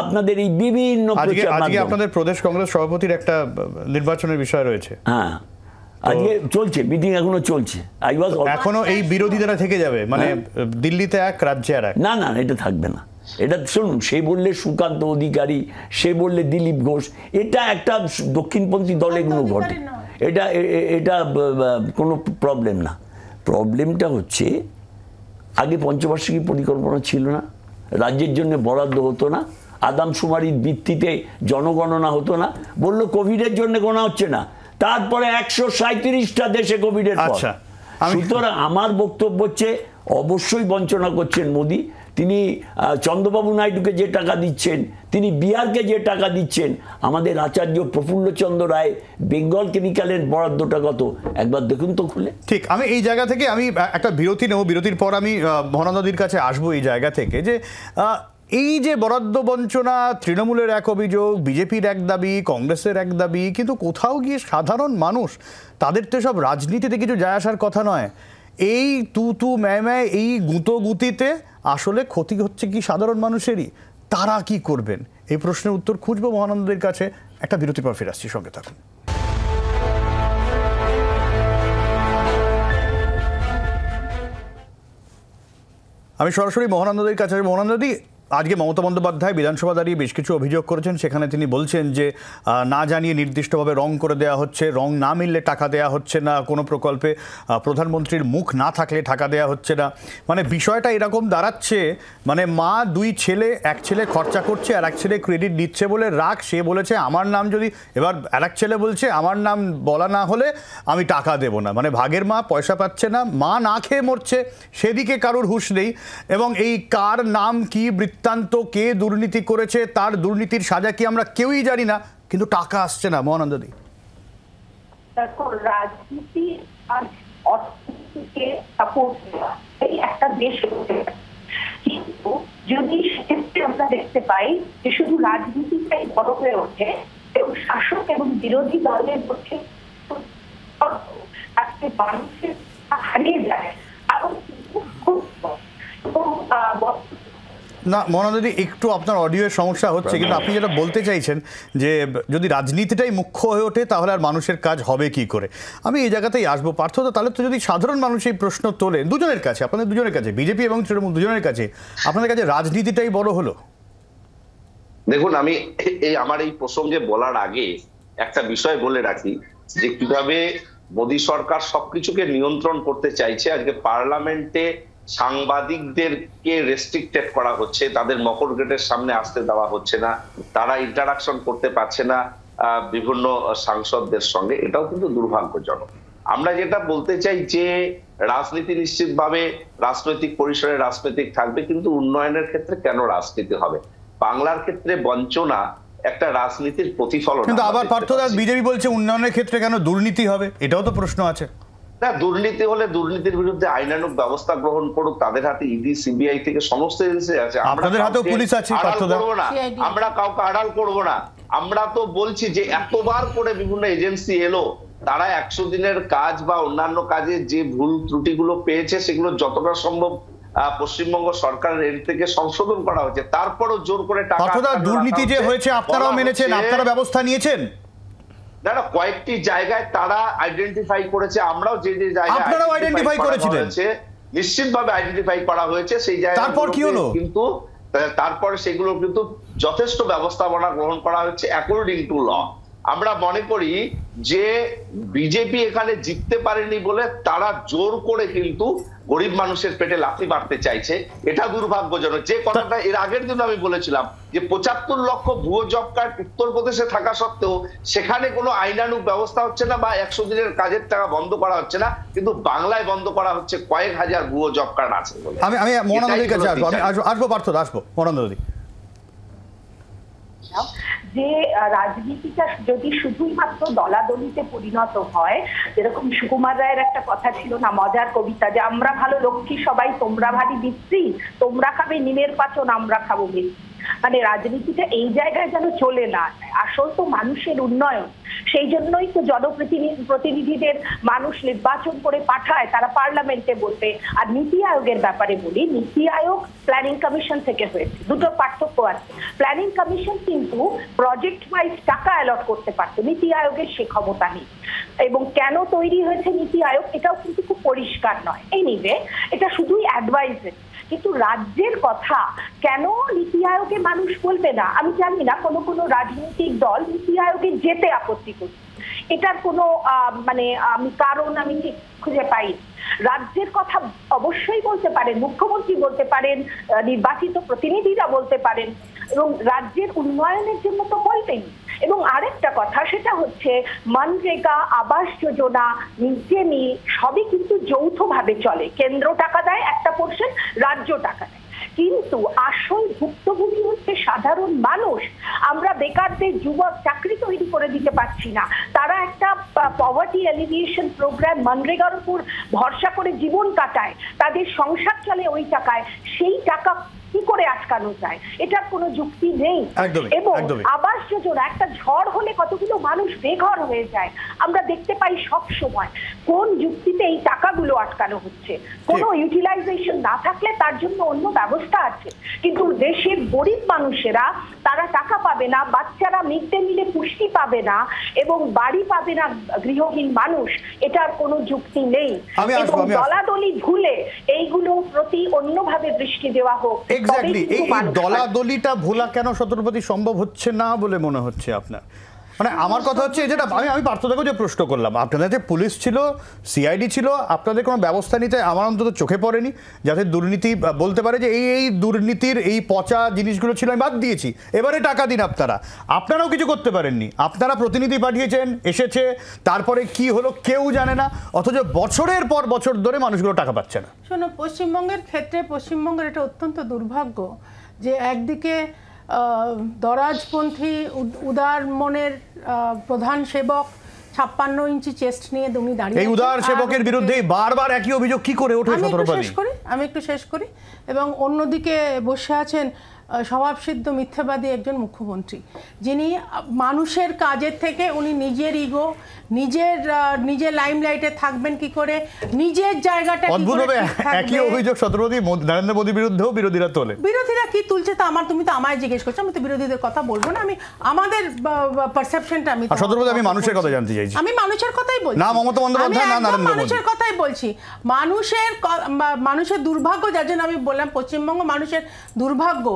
আপনাদের এই বিভিন্ন আজকে আপনাদের প্রদেশ কংগ্রেস সভাপতির একটা নির্বাচনের বিষয় রয়েছে। হ্যাঁ, আজকে চলছে মিটিং, এখনো চলছে। এখনো এই বিরোধীরা থেকে যাবে, মানে দিল্লিতে এক, রাজ্যে আর এক। না না, এটা থাকবে না। এটা শুনুন, সে বললে সুকান্ত অধিকারী, সে বললে দিলীপ ঘোষ, এটা একটা দক্ষিণপন্থী দল এগুলো ঘটে। এটা কোনো প্রবলেম না। প্রবলেমটা হচ্ছে আগে পঞ্চবার্ষিকী পরিকল্পনা ছিল না, রাজ্যের জন্য বরাদ্দ হতো না, আদমশুমারির ভিত্তিতে জনগণনা হতো না, বললো কোভিডের জন্য গোনা হচ্ছে না, তারপরে 137টা দেশে কোভিডের পর। সুতরাং আমার বক্তব্য হচ্ছে অবশ্যই বঞ্চনা করছেন মোদি। তিনি চন্দ্রবাবু নাইডুকে যে টাকা দিচ্ছেন, তিনি বিহারকে যে টাকা দিচ্ছেন, আমাদের আচার্য প্রফুল্লচন্দ্র রায় বেঙ্গল কেমিক্যালের বরাদ্দটা কত একবার দেখুন তো খুলে। ঠিক, আমি এই জায়গা থেকে আমি একটা বিরতি নেব, বিরতির পর আমি মহানন্দাদির কাছে আসবো এই জায়গা থেকে, যে এই যে বরাদ্দ বঞ্চনা তৃণমূলের এক অভিযোগ, বিজেপির এক দাবি, কংগ্রেসের এক দাবি, কিন্তু কোথাও গিয়ে সাধারণ মানুষ, তাদের তো সব রাজনীতিতে কিছু যায় আসার কথা নয়। এই তু ম্যায় এই গুঁতোগুতিতে আসলে ক্ষতি হচ্ছে কি সাধারণ মানুষেরই? তারা কি করবেন? এই প্রশ্নের উত্তর খুঁজবো মহানন্দের কাছে। একটা বিরতির পর ফিরে আসছি, সঙ্গে থাকুন। আমি সরাসরি মহানন্দের কাছে। মহানন্দি, আজকে মমতা বন্দ্যোপাধ্যায় বিধানসভা দাঁড়িয়ে বেশ কিছু অভিযোগ করেছেন। সেখানে তিনি বলছেন যে না জানিয়ে নির্দিষ্টভাবে রং করে দেওয়া হচ্ছে, রং না মিললে টাকা দেওয়া হচ্ছে না, কোনো প্রকল্পে প্রধানমন্ত্রীর মুখ না থাকলে টাকা দেওয়া হচ্ছে না। মানে বিষয়টা এরকম দাঁড়াচ্ছে, মানে মা 2 ছেলে, এক ছেলে খরচা করছে আর এক ছেলে ক্রেডিট দিচ্ছে বলে রাগ, সে বলেছে আমার নাম যদি, এবার আর এক ছেলে বলছে আমার নাম বলা না হলে আমি টাকা দেবো না। মানে ভাগের মা পয়সা পাচ্ছে না, মা না খেয়ে মরছে, সেদিকে কারোর হুঁশ নেই। এবং এই কার নাম কি, বৃত্তান্ত, কে দুর্নীতি করেছে, তার দুর্নীতির সাজা কি আমরা কেউই জানি না, কিন্তু টাকা আসছে না। মহানন্দাদি, দেখো, রাজনীতি আর অর্থনীতিকে সাপোর্ট দেওয়া এই একটা দেশ, কিন্তু যদি সেক্ষেত্রে আমরা দেখতে পাই যে শুধু রাজনীতিটাই বড় হয়ে ওঠে এবং শাসক এবং বিরোধী দলের মধ্যে আজকে মানুষের হারিয়ে যায়, আরো খুব না মহানন্দাদি, একটু আপনার অডিওর সমস্যা হচ্ছে, কিন্তু আপনি যেটা বলতে চাইছেন যে যদি রাজনীতিটাই মুখ্য হয়ে ওঠে তাহলে আর মানুষের কাজ হবে কি করে। আমি এই জায়গাতেই আসবো পার্থ। তাহলে তো যদি সাধারণ মানুষ এই প্রশ্ন তোলে দুজনের কাছে, আপনাদের দুজনের কাছে, বিজেপি এবং তৃণমূল দুজনের কাছে, আপনাদের কাছে রাজনীতিটাই বড় হলো? দেখুন, আমি আমার এই প্রসঙ্গে বলার আগে একটা বিষয় বলে রাখি যে কিভাবে মোদী সরকার সবকিছুকে নিয়ন্ত্রণ করতে চাইছে। আজকে পার্লামেন্টে সাংবাদিকদেরকে রেস্ট্রিক্টেড করা হচ্ছে, তাদের মকর গেটের সামনে আসতে দেওয়া হচ্ছে না, তারা ইন্টারাকশন করতে পারছে না বিভিন্ন সাংসদদের সঙ্গে। এটাও কিন্তু দুর্ভাগ্যজনক। আমরা যেটা বলতে চাই যে রাজনীতি নিশ্চিতভাবে রাজনৈতিক পরিসরে রাজনৈতিক থাকবে, কিন্তু উন্নয়নের ক্ষেত্রে কেন রাজনীতি হবে? বাংলার ক্ষেত্রে বঞ্চনা একটা রাজনীতির প্রতিফলন। কিন্তু আবার পার্থদা, বিজেপি বলছে উন্নয়নের ক্ষেত্রে কেন দুর্নীতি হবে? এটাও তো প্রশ্ন আছে। না, দুর্নীতি হলে দুর্নীতির বিরুদ্ধে আইনানুগ ব্যবস্থা গ্রহণ করুক, তাদের হাতে ইডি, সিবিআই থেকে সমস্ত এজেন্সি আছে, আপনাদের হাতেও পুলিশ আছে, আমরা কাউকে আড়াল করব না। আমরা তো বলছি যে এতবার করে বিভিন্ন এজেন্সি এলো, তারা 100 দিনের কাজ বা অন্যান্য কাজে যে ভুল ত্রুটিগুলো পেয়েছে সেগুলো যতটা সম্ভব পশ্চিমবঙ্গ সরকারের এর থেকে সংশোধন করা হয়েছে। তারপরও জোর করে টাকা, দুর্নীতি যে হয়েছে আপনারাও মেনেছেন, আপনারা ব্যবস্থা নিয়েছেন? না, কয়েকটি জায়গায় তারা আইডেন্টিফাই করেছে, আমরাও যে যে জায়গায় আপনারাও আইডেন্টিফাই করেছিলেন, নিশ্চিতভাবে আইডেন্টিফাই করা হয়েছে সেই জায়গায়। তারপর কি হলো? কিন্তু তারপরে সেগুলো কিন্তু যথেষ্ট ব্যবস্থাপনা গ্রহণ করা হচ্ছে অ্যাকর্ডিং টু ল। আমরা মনে করি যে বিজেপি এখানে জিততে পারেনি বলে তারা জোর করে কিন্তু গরিব মানুষের পেটে লাথি মারতে চাইছে, এটা দুর্ভাগ্যজনক। যে কথাটা এর আগের দিন আমি বলেছিলাম যে 75 লক্ষ ভুয়ো জব কার্ড উত্তরপ্রদেশে থাকা সত্ত্বেও সেখানে কোনো আইনানুগ ব্যবস্থা হচ্ছে না বা 100 দিনের কাজের টাকা বন্ধ করা হচ্ছে না, কিন্তু বাংলায় বন্ধ করা হচ্ছে কয়েক হাজার ভুয়ো জব কার্ড আছে। আমি মহানন্দের কাছে আসবো পার্থ, আসবো মহানন্দ। যে রাজনীতিটা যদি শুধুই মাত্র দলাদলিতে পরিণত হয়, যেরকম সুকুমার রায়ের একটা কথা ছিল না, মজার কবিতা, যে আমরা ভালো লক্ষ্মী সবাই, তোমরা ভারী বিশ্রী, তোমরা খাবে নিমের পাচন, আমরা খাবো বেশি। মানে রাজনীতিটা এই জায়গায় যেন চলে না, আসল তো মানুষের উন্নয়ন। সেই জন্যই তো জনপ্রতিনিধিদের মানুষ নির্বাচন করে পাঠায় তারা পার্লামেন্টে বলতে। আর নীতি আয়োগের ব্যাপারে বলি, নীতি আয়োগ প্ল্যানিং কমিশন থেকে হয়েছে, দুটো পার্থক্য আছে। প্ল্যানিং কমিশন কিন্তু প্রজেক্ট ওয়াইজ টাকা অ্যালট করতে পারতো, নীতি আয়োগের সে ক্ষমতা নেই। এবং কেন তৈরি হয়েছে নীতি আয়োগ এটাও কিন্তু খুব পরিষ্কার নয়। এই নিবে এটা শুধুই অ্যাডভাইজারি, কিন্তু রাজ্যের কথা কেন নীতি আয়োগে মানুষ বলবে না? আমি জানি না কোনো কোনো রাজনৈতিক দল নীতি আয়োগে যেতে আপত্তি করছে, এটার কোনো মানে আমি কারণ আমি ঠিক খুঁজে পাই। রাজ্যের কথা অবশ্যই বলতে পারেন, মুখ্যমন্ত্রী বলতে পারেন, নির্বাচিত প্রতিনিধিরা বলতে পারেন, এবং রাজ্যের উন্নয়নের জন্য তো বলতেন। এবং আরেকটা কথা, সেটা হচ্ছে মনরেগা, আবাস যোজনা, নিজেনি সবই কিন্তু যৌথভাবে চলে। কেন্দ্র টাকা দেয় একটা পোর্শন, রাজ্য টাকা দেয়, কিন্তু আসল ভুক্তভোগী হচ্ছে সাধারণ মানুষ। আমরা বেকারদের যুবক চাকরি তৈরি করে দিতে পারছি না, তারা একটা পভার্টি এলিভিয়েশন প্রোগ্রাম মনরেগার উপর ভরসা করে জীবন কাটায়, তাদের সংসার চলে ওই টাকায়, সেই টাকা কি করে আটকানো যায়? এটার কোনো যুক্তি নেই। এবং আবাস যোজনা, একটা ঝড় হলে কতগুলো মানুষ বেঘর হয়ে যায়, আমরা দেখতে পাই সব সময়। কোন যুক্তিতে এই টাকাগুলো আটকানো হচ্ছে? কোনো ইউটিলাইজেশন না থাকলে তার জন্য অন্য ব্যবস্থা আছে, কিন্তু দেশের গরিব মানুষেরা তারা টাকা পাবে না, বাচ্চারা মিড ডে মিলে পুষ্টি পাবে না, এবং বাড়ি পাবে না গৃহহীন মানুষ, এটার কোনো যুক্তি নেই। এবং দলাদলি ভুলে এইগুলো প্রতি অন্যভাবে দৃষ্টি দেওয়া হোক। এক্স্যাক্টলি, এই দলাদলিটা ভোলা কেন শতপতি সম্ভব হচ্ছে না বলে মনে হচ্ছে আপনার? মানে আমার কথা হচ্ছে যেটা আমি পার্থদাকে যে প্রশ্ন করলাম, আপনাদের যে পুলিশ ছিল, সিআইডি ছিল, আপনাদের কোনো ব্যবস্থা নিতে আমার অন্তত চোখে পড়েনি যাতে দুর্নীতি বলতে পারে যে এই দুর্নীতির এই পচা জিনিসগুলো ছিল, আমি বাদ দিয়েছি, এবারে টাকা দিন। আপনারাও কিছু করতে পারেননি। আপনারা প্রতিনিধি পাঠিয়েছেন, এসেছে, তারপরে কি হলো কেউ জানে না, অথচ বছরের পর বছর ধরে মানুষগুলো টাকা পাচ্ছে না। শোনো, পশ্চিমবঙ্গের ক্ষেত্রে পশ্চিমবঙ্গের এটা অত্যন্ত দুর্ভাগ্য যে একদিকে দরাজপন্থী উদার মনের প্রধান সেবক 56 ইঞ্চি চেস্ট নিয়ে উনি দাঁড়িয়ে, এই উদার সেবকের বিরুদ্ধে বারবার একই অভিযোগ কি করে ওঠে? আমি একটু শেষ করি। এবং অন্যদিকে বসে আছেন স্বভাবসিদ্ধ মিথ্যাবাদী একজন মুখ্যমন্ত্রী, যিনি মানুষের কাজের থেকে উনি নিজের ইগো, নিজের লাইমলাইটে থাকবেন কি করে, নিজের জায়গাটা অদ্ভুতভাবে একই অভিযোগ ছত্রপতি নরেন্দ্র মোদীর বিরুদ্ধেও বিরোধীরা তোলে। বিরোধীরা কি তুলছে তা তুমি তো আমায় জিজ্ঞেস করছো, আমি তো বিরোধীদের কথা বলবো না, আমি আমাদের পারসেপশনটা আমি ছত্রপতি আমি মানুষের কথা জানতে চাইছি। আমি মানুষের কথাই বলছি, না মমতা বন্দ্যোপাধ্যায় না নরেন্দ্র মোদী, মানুষের কথাই বলছি। মানুষের দুর্ভাগ্য, যার জন্য আমি বললাম পশ্চিমবঙ্গ মানুষের দুর্ভাগ্য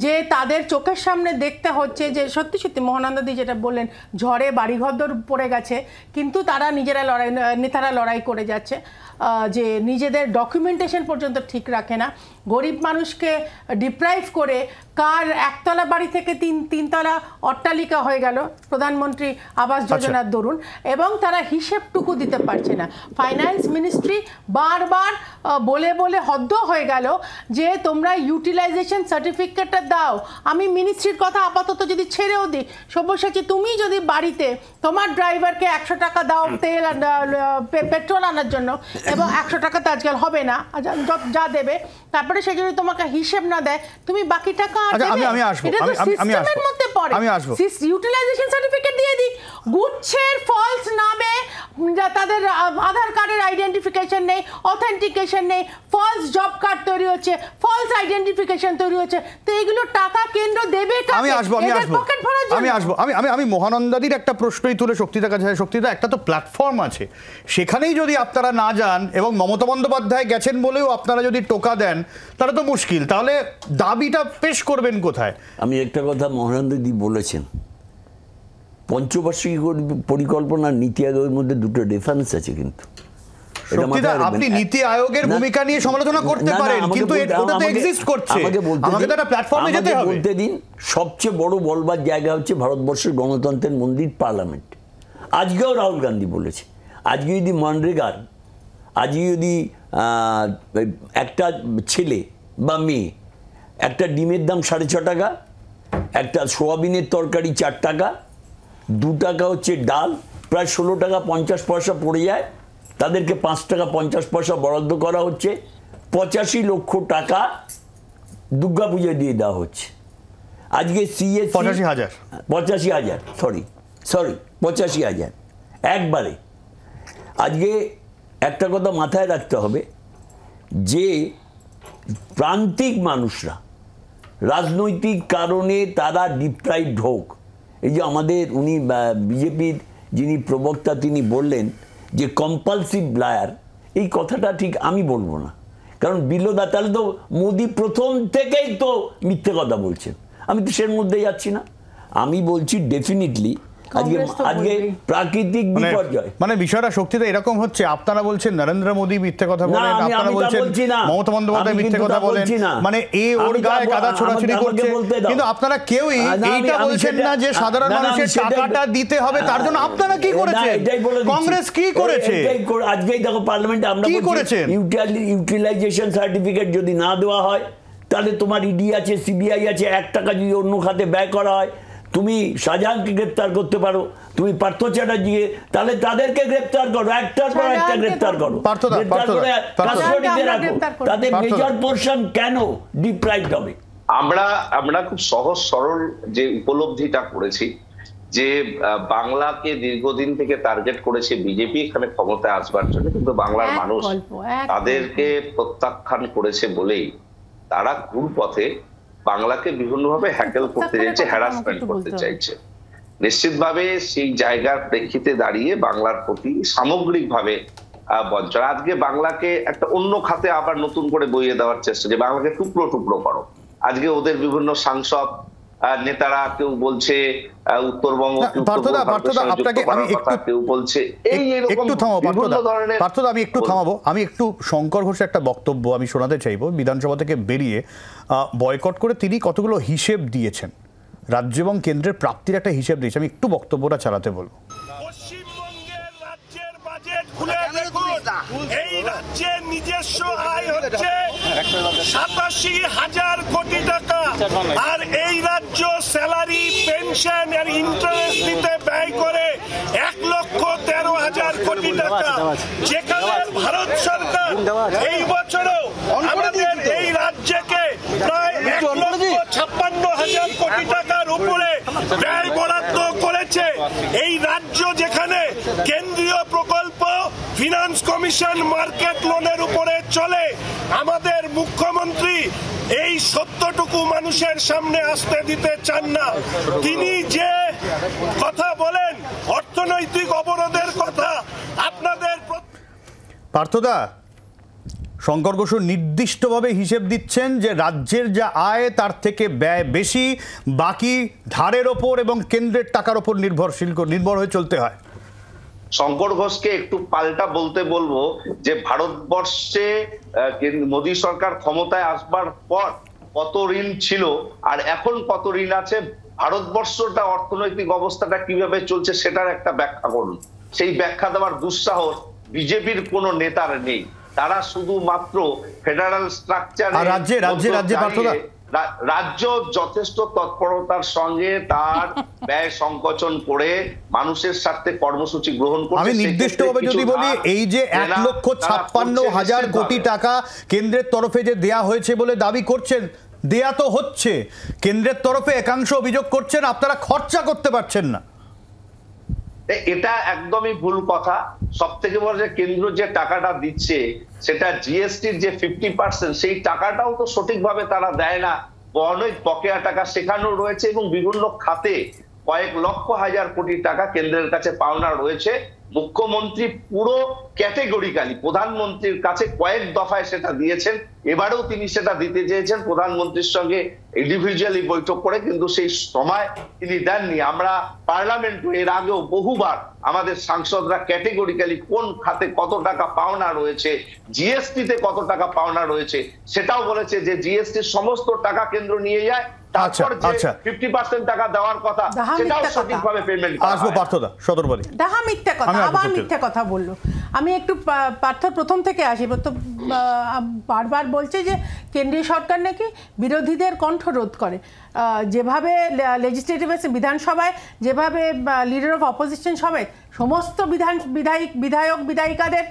যে তাদের চোখের সামনে দেখতে হচ্ছে যে সত্যি সত্যি মহানন্দাদি যেটা বললেন, ঝড়ে বাড়িঘর পড়ে গেছে, কিন্তু তারা নেতারা লড়াই করে যাচ্ছে, যে নিজেদের ডকুমেন্টেশন পর্যন্ত ঠিক রাখে না, গরিব মানুষকে ডিপ্রাইভ করে কার একতলা বাড়ি থেকে তিনতলা অট্টালিকা হয়ে গেল প্রধানমন্ত্রী আবাস যোজনার দরুন, এবং তারা হিসেবটুকু দিতে পারছে না। ফাইন্যান্স মিনিস্ট্রি বারবার বলে বলে হদ্দ হয়ে গেল যে তোমরা ইউটিলাইজেশন সার্টিফিকেটটা দাও। আমি মিনিস্ট্রির কথা আপাতত যদি ছেড়েও দিই, সব্যসাচী তুমি যদি বাড়িতে তোমার ড্রাইভারকে 100 টাকা দাও তেল পেট্রোল আনার জন্য, এবং 100 টাকা তো আজকাল হবে না, যা দেবে, তারপরে সে যদি তোমাকে হিসেব না দেয়, তুমি বাকি টাকা ইউটিলাইজেশন সার্টিফিকেট দিয়ে দিই। গুচ্ছের ফলস নামে তাদের আধার কার্ডের আইডেন্টিফিকেশন নেই, অথেন্টিকেশন নেই, ফলস জব কার্ড তৈরি হচ্ছে, ফলস আইডেন্টিফিকেশন তৈরি হচ্ছে, তো এগুলো টাকা কেন্দ্র দেবে। আমি মহানন্দাদির একটা প্রশ্নই তুলে শক্তিদার কাছে, শক্তিদা একটা তো প্ল্যাটফর্ম আছে, সেখানেই যদি আপনারা না যান এবং মমতা বন্দ্যোপাধ্যায় গেছেন বলেও আপনারা যদি টোকা দেন, তাহলে তো মুশকিল। তাহলে দাবিটা পেশ করবেন কোথায়? আমি একটা কথা মহানন্দাদি বলেছেন, পঞ্চবার্ষিকী পরিকল্পনা নীতি আয়োগের মধ্যে দুটো ডিফারেন্স আছে, কিন্তু আপনি নীতি আয়োগের ভূমিকা নিয়ে সমালোচনা করতে পারেন, কিন্তু ওটা তো এক্সিস্ট করছে, আমাকে তো একটা প্ল্যাটফর্মে যেতে হবে। বলতে দিন, সবচেয়ে বড় বলবার জায়গা হচ্ছে ভারতবর্ষের গণতন্ত্রের মন্দির পার্লামেন্ট। আজকেও রাহুল গান্ধী বলেছে, আজকে যদি মনরেগার, আজকে যদি একটা ছেলে বা মেয়ে একটা ডিমের দাম 6.5 টাকা, একটা সোয়াবিনের তরকারি 4 টাকা, 2 টাকা হচ্ছে ডাল, প্রায় 16 টাকা 50 পয়সা পড়ে যায়, তাদেরকে 5 টাকা 50 পয়সা বরাদ্দ করা হচ্ছে, 85 লক্ষ টাকা দুর্গাপূজায় দিয়ে দেওয়া হচ্ছে। আজকে সিএসসি 85,000 সরি 85,000 একবারে। আজকে একটা কথা মাথায় রাখতে হবে যে প্রান্তিক মানুষরা রাজনৈতিক কারণে তারা ডিপ্রাইভড হোক, এই যে আমাদের উনি বিজেপির যিনি প্রবক্তা তিনি বললেন যে কম্পালসিভ লায়ার, এই কথাটা ঠিক আমি বলবো না, কারণ বিলোদা তাহলে তো মোদি প্রথম থেকেই তো মিথ্যে কথা বলছেন, আমি তো সের মধ্যে যাচ্ছি না। আমি বলছি ডেফিনেটলি আজকে প্রাকৃতিক বিপর্যয়, মানে বিষয়টা শক্তিতে এরকম হচ্ছে, আপনারা বলছেন নরেন্দ্র মোদী মিথ্যে কথা বলেন, আপনারা বলছেন মমতা বন্দ্যোপাধ্যায় মিথ্যে কথা বলেন, মানে এই ওর গায়ে কাদা ছোড়াছুড়ি করছে, কিন্তু আপনারা কেউই এইটা বলছেন না যে সাধারণ মানুষের টাকাটা দিতে হবে, তার জন্য আপনারা কি করেছেন, কংগ্রেস কি করেছে? আজকেই দেখো পার্লামেন্টে আমরা কি করেছেন, ইউটিলাইজেশন সার্টিফিকেট যদি না দেওয়া হয় তাহলে তোমার ইডি আছে, সিবিআই আছে, 1 টাকা যদি অন্য খাতে ব্যয় করা হয়, তুমি শাহজাহানকে গ্রেপ্তার করতে পারো, তুমি পার্থ চ্যাটার্জিকে, তাহলে তাদেরকে গ্রেপ্তার করো, একটার পর একটা গ্রেপ্তার করো, গ্রেপ্তার করে কাস্টডিতে রাখো, তাদের মেজর পোরশন কেন ডিপ্রাইভড হবে? আমরা খুব সহজ সরল যে উপলব্ধিটা করেছি যে বাংলাকে দীর্ঘদিন থেকে টার্গেট করেছে বিজেপি এখানে ক্ষমতায় আসবার জন্য, কিন্তু বাংলার মানুষ তাদেরকে প্রত্যাখ্যান করেছে বলেই তারা ঘুরপথে বাংলাকে বিভিন্নভাবে হ্যাকেল করতে চাইছে, হ্যারাসমেন্ট করতে চাইছে। নিশ্চিতভাবে সেই জায়গার প্রেক্ষিতে দাঁড়িয়ে বাংলার প্রতি সামগ্রিকভাবে বঞ্চনা, আজকে বাংলাকে একটা অন্য খাতে আবার নতুন করে বইয়ে দেওয়ার চেষ্টা, যে বাংলাকে টুকরো টুকরো করো। আজকে ওদের বিভিন্ন সাংসদ নেতারা কেউ বলছে উত্তরবঙ্গ, কেউ বলছে আমি একটু থামাবো, আমি একটু শঙ্কর ঘোষের একটা বক্তব্য আমি শোনাতে চাইবো। বিধানসভা থেকে বেরিয়ে বয়কট করে তিনি কতগুলো হিসেব দিয়েছেন, রাজ্য এবং কেন্দ্রের প্রাপ্তির একটা হিসেব দিয়েছে, আমি একটু বক্তব্যটা চালাতে বলবো। এই রাজ্যের নিজস্ব আয় হচ্ছে 87,000 কোটি টাকা, আর এই রাজ্য স্যালারি, পেনশন আর ইন্টারেস্ট দিতে ব্যয় করে 1,13,000 কোটি টাকা, যেখানে ভারত সরকার এই বছরও আমাদের এই রাজ্যকে প্রায় 1,56,000 কোটি টাকার উপরে ব্যয় বরাদ্দ করেছে। এই রাজ্য যেখানে কেন্দ্রীয় প্রকল্প, ফিনান্স কমিশন, মার্কেট লোনের উপরে চলে, আমাদের মুখ্যমন্ত্রী এই সত্যটুকু মানুষের সামনে আসতে দিতে চান না। তিনি যে কথা বলেন অর্থনৈতিক অবরোধের কথা, আপনাদের পার্থদা, শঙ্কর ঘোষ নির্দিষ্টভাবে হিসেব দিচ্ছেন যে রাজ্যের যা আয় তার থেকে ব্যয় বেশি, বাকি ধারের ওপর এবং কেন্দ্রের টাকার ওপর নির্ভর হয়ে চলতে হয়। শঙ্কর ঘোষকে একটু পাল্টা বলতে বলবো যে ভারতবর্ষে মোদী সরকার ক্ষমতায় আসবার পর কত ঋণ ছিল আর এখন কত ঋণ আছে, ভারতবর্ষটা অর্থনৈতিক অবস্থাটা কিভাবে চলছে সেটার একটা ব্যাখ্যা করুন। সেই ব্যাখ্যা দেওয়ার দুঃসাহস বিজেপির কোনো নেতার নেই। তারা শুধুমাত্র ফেডারেল স্ট্রাকচার, রাজ্য যথেষ্ট তৎপরতার সঙ্গে তার ব্যয় সংকোচন করে মানুষের স্বার্থে কর্মসূচি গ্রহণ করছে। আমি নির্দিষ্টভাবে যদি বলি, এই যে 1,56,000 কোটি টাকা কেন্দ্রের তরফে যে দেয়া হয়েছে বলে দাবি করছেন, দেয়া তো হচ্ছে, কেন্দ্রের তরফে একাংশ অভিযোগ করছেন আপনারা খরচা করতে পারছেন না। এটা একদমই ভুল কথা। সব থেকে বড় যে কেন্দ্র যে টাকাটা দিচ্ছে সেটা জিএসটির যে 50%, সেই টাকাটাও তো সঠিকভাবে তারা দেয় না, অনেক বকেয়া টাকা সেখানেও রয়েছে এবং বিভিন্ন খাতে কয়েক লক্ষ হাজার কোটি টাকা কেন্দ্রের কাছে পাওনা রয়েছে। মুখ্যমন্ত্রী পুরো ক্যাটেগরিক্যালি প্রধানমন্ত্রীর কাছে কয়েক দফায় সেটা দিয়েছেন, এবারেও তিনি সেটা দিতে চেয়েছেন প্রধানমন্ত্রীর সঙ্গে ইন্ডিভিজুয়ালি বৈঠক করে, কিন্তু সেই সময় তিনি দেননি। আমরা পার্লামেন্টে এর আগেও বহুবার আমাদের সাংসদরা ক্যাটেগরিক্যালি কোন খাতে কত টাকা পাওনা রয়েছে, জিএসটিতে কত টাকা পাওনা রয়েছে সেটাও বলেছে যে জিএসটির সমস্ত টাকা কেন্দ্র নিয়ে যায়, তারপর যে 50% টাকা দেওয়ার কথা সেটাও সঠিকভাবে পেমেন্ট করা হয়। আসবো পার্থদা সদরবাড়ি। ডাহা মিথ্যা কথা, আবার মিথ্যা কথা বললো। আমি একটু পার্থর প্রথম থেকে আসি। তো বারবার বলছে যে কেন্দ্রীয় সরকার নাকি বিরোধীদের কণ্ঠরোধ করে, যেভাবে বিধানসভায় যেভাবে লিডার অফ অপোজিশন সমেত সমস্ত বিধায়ক বিধায়িকাদের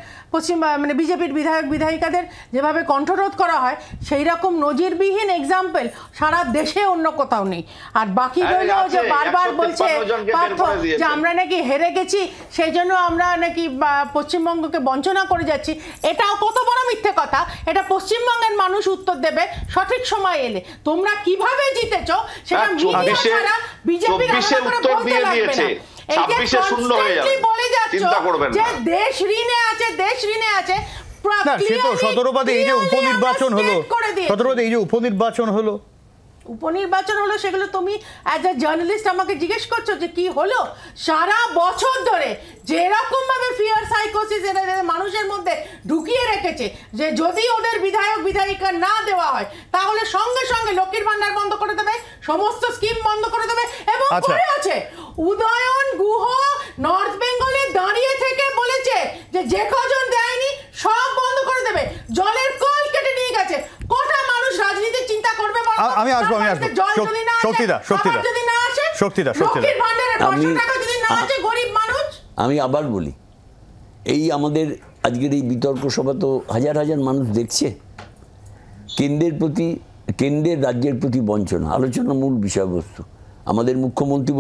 মানে বিজেপির বিধায়ক বিধায়িকাদের যেভাবে কণ্ঠরোধ করা হয়, সেই রকম নজিরবিহীন এক্সাম্পল সারা দেশে অন্য কোথাও নেই। আর বাকি রইল যে বারবার বলছে পার্থ যে আমরা নাকি হেরে গেছি, সেই জন্য আমরা নাকি পশ্চিমবঙ্গকে বঞ্চনা করে যাচ্ছি। এটাও কত বড় মিথ্যে কথা। এটা পশ্চিমবঙ্গের মানুষ উত্তর দেবে সঠিক সময় এলে। তোমরা কিভাবে জিতেছ সেটা মিডিয়া ছাড়া বিজেপির আলাদা করে বলতে লাগবে না। দেশ ঋণে আছে, দেশ ঋণে আছে। সদরবাদে এই যে উপনির্বাচন হলো সেগুলো তুমি অ্যাজ এ জার্নালিস্ট আমাকে জিজ্ঞেস করছো যে কি হলো? সারা বছর ধরে যেরকম ভাবে ফিয়ার সাইকোসিস মানুষের মধ্যে ঢুকিয়ে রেখেছে যে যদি ওদের বিধায়ক বিধায়িকা না দেওয়া হয় তাহলে সঙ্গে সঙ্গে লক্ষ্মীর ভান্ডার বন্ধ করে দেবে, সমস্ত স্কিম বন্ধ করে দেবে। এবং করে আছে উদয়ন গুহ নর্থ বেঙ্গলে দাঁড়িয়ে থেকে বলেছে যে যে কজন দেয়নি সব বন্ধ করে দেবে, জলের কল কেটে নিয়ে গেছে। কটা মানুষ রাজনীতি চিন্তা করবে? আমি আসবো আমি আবার বলি, এই আমাদের আজকের এই বিতর্ক সভা তো হাজার হাজার মানুষ দেখছে। কেন্দ্রের রাজ্যের প্রতি বঞ্চনা আলোচনা মূল বিষয়বস্তু। আমাদের মুখ্যমন্ত্রী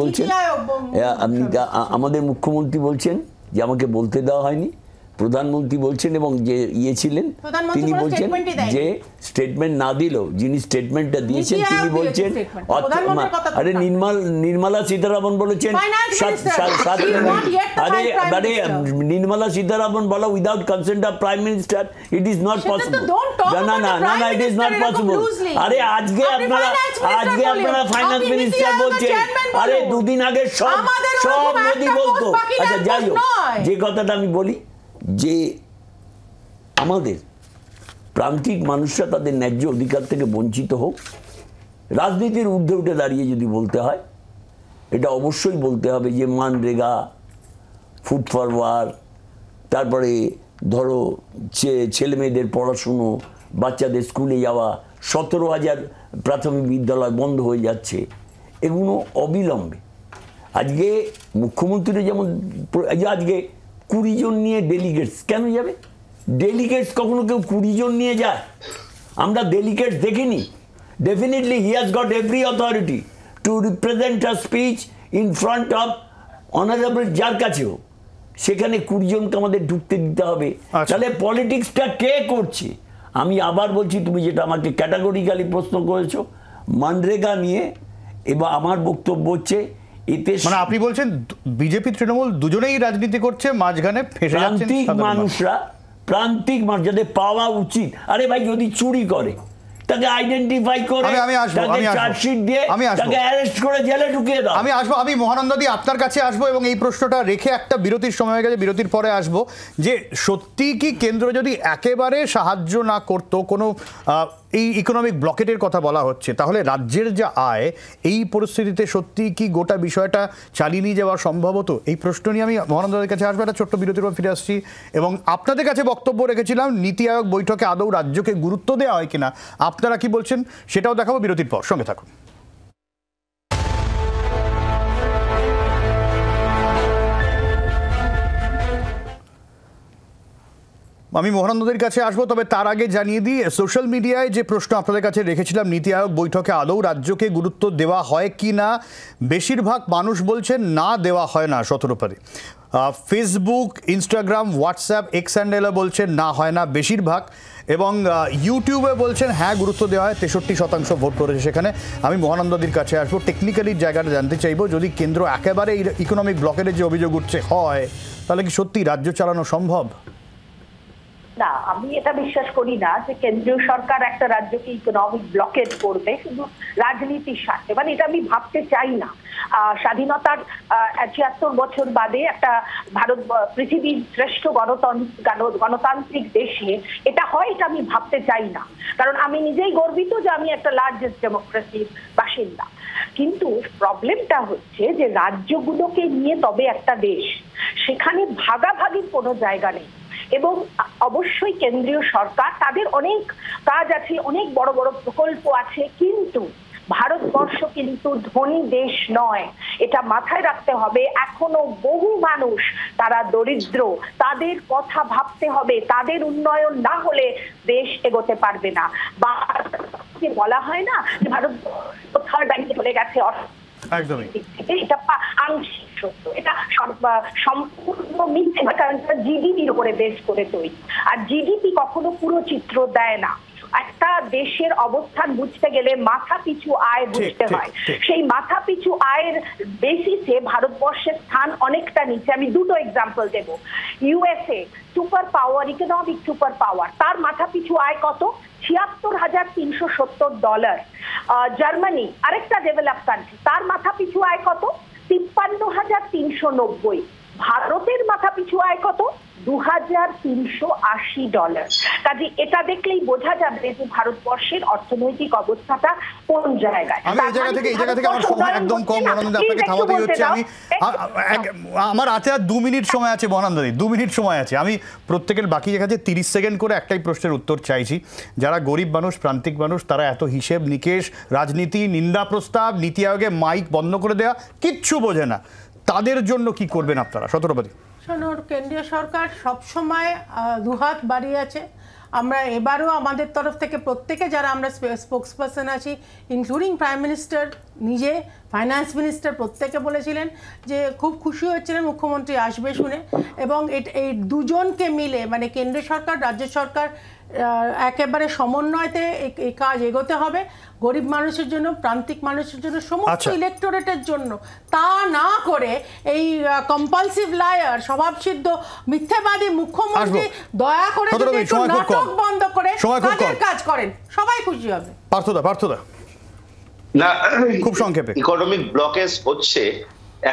বলছেন যে আমাকে বলতে দেওয়া হয়নি, প্রধানমন্ত্রী বলছেন এবং যে ছিলেন তিনি বলছেন যে স্টেটমেন্ট না দিলেও যিনি স্টেটমেন্টটা দিয়েছেন তিনি বলছেন, আরে নির্মলা সীতারামন বলেছেন নির্মলা সীতারামন বলা without consent of prime minister it is not possible. না ইট ইজ নট পসিবল। আরে আজকে আপনারা ফাইন্যান্স মিনিস্টার বলছেন, আরে দুদিন আগে সব মোদি বলতো। আচ্ছা যাই হোক, যে কথাটা আমি বলি যে আমাদের প্রান্তিক মানুষরা তাদের ন্যায্য অধিকার থেকে বঞ্চিত হোক, রাজনীতির ঊর্ধ্বে উঠে দাঁড়িয়ে যদি বলতে হয় এটা অবশ্যই বলতে হবে যে মানরেগা, ফুড ফরওয়ার্ড, তারপরে ধরো ছেলে মেয়েদের পড়াশুনো, বাচ্চাদের স্কুলে যাওয়া, 17,000 প্রাথমিক বিদ্যালয় বন্ধ হয়ে যাচ্ছে, এগুলো অবিলম্বে। আজকে মুখ্যমন্ত্রী যেমন আজকে 20 জন নিয়ে ডেলিগেটস কেন যাবে? ডেলিগেটস কখনো কেউ 20 জন নিয়ে যায়? আমরা ডেলিগেটস দেখিনি। Definitely he has got every authority two represent a speech in front of honourable যার কাছেও, সেখানে 20 জনকে আমাদের ঢুকতে দিতে হবে। তাহলে পলিটিক্সটা কে করছে? আমি আবার বলছি, তুমি যেটা আমাকে ক্যাটাগরিক্যালি প্রশ্ন করেছো মানরেগা নিয়ে, এবার আমার বক্তব্য হচ্ছে এতে মানে আপনি বলছেন বিজেপি তৃণমূল দুজনেই রাজনীতি করছে, মাঝখানে ফেসে যাচ্ছেন মানুষরা। প্রান্তিক মানুষ যাদের পাওয়া উচিত, আরে ভাই যদি চুরি করে তাকে আইডেন্টিফাই করে তাকে চার্জশিট দিয়ে তাকে অ্যারেস্ট করে জেলে ঢুকিয়ে দাও। আমি মহানন্দাদি আপনার কাছে আসবো এবং এই প্রশ্নটা রেখে একটা বিরতির সময় হয়ে গেছে, বিরতির পরে আসবো যে সত্যি কি কেন্দ্র যদি একেবারে সাহায্য না করতো, কোনো এই ইকোনমিক ব্লকেটের কথা বলা হচ্ছে, তাহলে রাজ্যের যা আয় এই পরিস্থিতিতে সত্যি কি গোটা বিষয়টা চালিয়ে নিয়ে যাওয়া সম্ভব হতো? এই প্রশ্ন নিয়ে আমি মহানন্দাদের কাছে আসবো। একটা ছোট্ট বিরতির পর ফিরে আসছি এবং আপনাদের কাছে বক্তব্য রেখেছিলাম নীতি আয়োগ বৈঠকে আদৌ রাজ্যকে গুরুত্ব দেওয়া হয় কিনা, আপনারা কি বলছেন সেটাও দেখাবো বিরতির পর। সঙ্গে থাকুন। আমি মহানন্দাদের কাছে আসবো, তবে তার আগে জানিয়ে দিই সোশ্যাল মিডিয়ায় যে প্রশ্ন আপনাদের কাছে রেখেছিলাম নীতি আয়োগ বৈঠকে আদৌ রাজ্যকে গুরুত্ব দেওয়া হয় কি না, বেশিরভাগ মানুষ বলছেন না দেওয়া হয় না। 17 ফেসবুক, ইনস্টাগ্রাম, হোয়াটসঅ্যাপ, এক্স হ্যান্ডেলও বলছেন না হয় না বেশিরভাগ, এবং ইউটিউবে বলছেন হ্যাঁ গুরুত্ব দেওয়া হয়, 63% ভোট পড়েছে সেখানে। আমি মহানন্দাদির কাছে আসবো, টেকনিক্যালি জায়গাটা জানতে চাইবো, যদি কেন্দ্র একেবারে ইকোনমিক ব্লকের যে অভিযোগ উঠছে হয়, তাহলে কি সত্যি রাজ্য চালানো সম্ভব? না, আমি এটা বিশ্বাস করি না যে কেন্দ্রীয় সরকার একটা রাজ্যকে ইকোনমিক ব্লকেজ করবে শুধু রাজনীতির স্বার্থে, মানে এটা আমি ভাবতে চাই না। স্বাধীনতার ৭৬ বছর বাদে একটা ভারত পৃথিবীর শ্রেষ্ঠ গণতান্ত্রিক দেশে এটা হয়, এটা আমি ভাবতে চাই না, কারণ আমি নিজেই গর্বিত যে আমি একটা লার্জেস্ট ডেমোক্রেসির বাসিন্দা। কিন্তু প্রবলেমটা হচ্ছে যে রাজ্যগুলোকে নিয়ে তবে একটা দেশ, সেখানে ভাগাভাগির কোনো জায়গা নেই। এবং অবশ্যই কেন্দ্রীয় সরকার তাদের অনেক কাজ আছে, অনেক বড় বড় প্রকল্প আছে, কিন্তু ভারতবর্ষ কিন্তু ধনী দেশ নয়, এটা মাথায় রাখতে হবে। এখনো বহু মানুষ তারা দরিদ্র, তাদের কথা ভাবতে হবে, তাদের উন্নয়ন না হলে দেশ এগোতে পারবে না। বা বলা হয় না যে ভারত থার্ড র্যাঙ্কে চলে গেছে, এটা আংশিক সত্য, এটা সম্পূর্ণ মিথ্যে, কারণ জিডিপির উপরে বেস করে তৈরি, আর জিডিপি কখনো পুরো চিত্র দেয় না। একটা দেশের অবস্থান বুঝতে গেলে মাথা পিছু আয় বুঝতে হয়, সেই মাথা পিছু আয়ের বেসিসে ভারতবর্ষের স্থান অনেকটা নিচে। আমি দুটো এক্সাম্পল দেব। USA super power, economic super power, তার মাথা পিছু আয় কত? $৭৬,৩৭০। জার্মানি আরেকটা ডেভেলপ কান্ট্রি, তার মাথা পিছু আয় কত? $৫৩,৩৯০। ভারতের মাথা পিছু আয় কত? $২,৩৮০। কাজে এটা দেখলেই বোঝা যাবে যে ভারতবর্ষের অর্থনৈতিক অবস্থাটা কোন জায়গায়। আমি এই জায়গা থেকে আমার সময় একদম কম, মহানন্দা আপনাকে থামাতেই হচ্ছে। আমি আমার হাতে আর 2 মিনিট সময় আছে মহানন্দাদি, 2 মিনিট সময় আছে। আমি প্রত্যেকের বাকি কাছে 30 সেকেন্ড করে একটাই প্রশ্নের উত্তর চাইছি। যারা গরিব মানুষ, প্রান্তিক মানুষ, তারা এত হিসেব নিকেশ, রাজনীতি, নিন্দা প্রস্তাব, নীতি আয়োগে মাইক বন্ধ করে দেওয়া, কিচ্ছু বোঝে না, তাদের জন্য কি করবেন আপনারা? সতেরোপতি। শোনোর, কেন্দ্রীয় সরকার সবসময় দুহাত বাড়িয়ে আছে। আমরা এবারও আমাদের তরফ থেকে প্রত্যেকে যারা আমরা স্পোক্সপারসন আছি, ইনক্লুডিং প্রাইম মিনিস্টার নিজে, ফাইন্যান্স মিনিস্টার, প্রত্যেকে বলেছিলেন যে খুব খুশি হচ্ছিলেন মুখ্যমন্ত্রী আসবে শুনে। এবং এই দুজনকে মিলে, মানে কেন্দ্র সরকার, রাজ্য সরকার, একেবারে সমন্বয়তে এই কাজ এগোতে হবে গরিব মানুষের জন্য, প্রান্তিক মানুষের জন্য, সমস্ত ইলেকটোরেটের জন্য। তা না করে এই কম্পালসিভ লায়ার, স্বভাবসিদ্ধ মিথ্যাবাদী মুখ্যমন্ত্রী দয়া করে নাটক বন্ধ করে কাজের কাজ করেন, সবাই খুশি হবে। পার্থদা না, খুব সংক্ষেপে। ইকোনমিক ব্লকেজ হচ্ছে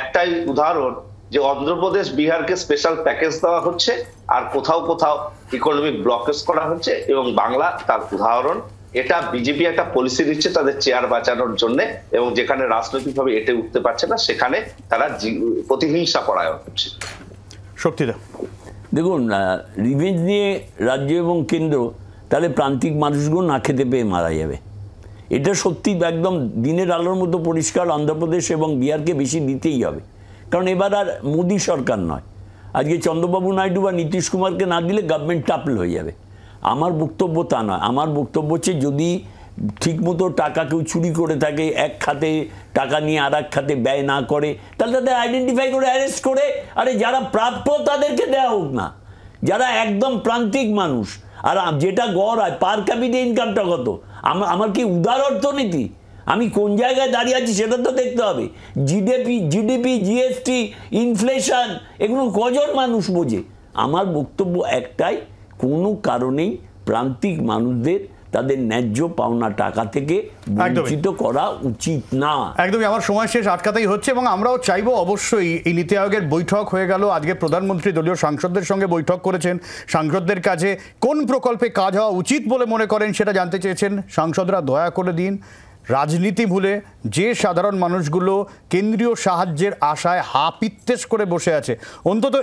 একটাই উদাহরণ যে অন্ধ্রপ্রদেশ, বিহারকে স্পেশাল প্যাকেজ দেওয়া হচ্ছে, আর কোথাও কোথাও ইকোনমিক ব্লকেজ করা হচ্ছে, এবং বাংলা তার উদাহরণ। এটা বিজেপি একটা পলিসি দিচ্ছে তাদের চেয়ার বাঁচানোর জন্য, এবং যেখানে রাজনৈতিকভাবে এটে উঠতে পারছে না সেখানে তারা প্রতিহিংসা পরায়ণ হচ্ছে। শক্তিদা, দেখুন, রিভেঞ্জ নিয়ে রাজ্য এবং কেন্দ্র, তাহলে প্রান্তিক মানুষগুলো না খেতে পেয়ে মারা যাবে। এটা সত্যি একদম দিনের আলোর মতো পরিষ্কার। অন্ধ্রপ্রদেশ এবং বিহারকে বেশি দিতেই হবে, কারণ এবার আর মোদী সরকার নয়। আজকে চন্দ্রবাবু নাইডু বা নীতিশ কুমারকে না দিলে গভর্নমেন্ট টাপল হয়ে যাবে। আমার বক্তব্য তা নয়। আমার বক্তব্য হচ্ছে যদি ঠিকমতো টাকা কেউ চুরি করে থাকে, এক খাতে টাকা নিয়ে আর এক খাতে ব্যয় না করে, তাহলে তাদের আইডেন্টিফাই করে অ্যারেস্ট করে, আরে যারা প্রাপ্য তাদেরকে দেওয়া হোক না, যারা একদম প্রান্তিক মানুষ। আর যেটা গড় হয়, পার ক্যাপিটা ইনকামটা কত, আমার কি উদার অর্থনীতি? আমি কোন জায়গায় দাঁড়িয়ে আছি সেটা তো দেখতে হবে। জিডিপি, জিএসটি, ইনফ্লেশন, এগুলো কজন মানুষ বোঝে? আমার বক্তব্য একটাই, কোনো কারণেই প্রান্তিক মানুষদের তাদের ন্যায্য পাওনা টাকা থেকে বঞ্চিত করা উচিত না। একদমই। আমার সময় শেষ, আটকাতেই হচ্ছে, এবং আমরাও চাইবো অবশ্যই এই নীতি আয়োগের বৈঠক হয়ে গেল। আজকে প্রধানমন্ত্রী দলীয় সাংসদদের সঙ্গে বৈঠক করেছেন। সাংসদদের কাছে কোন প্রকল্পে কাজ হওয়া উচিত বলে মনে করেন সেটা জানতে চেয়েছেন। সাংসদরা দয়া করে দিন, রাজনীতি ভুলে যে সাধারণ মানুষগুলো কেন্দ্রীয় সাহায্যের আশায় হাপিত্তেশ করে বসে আছে, অন্তত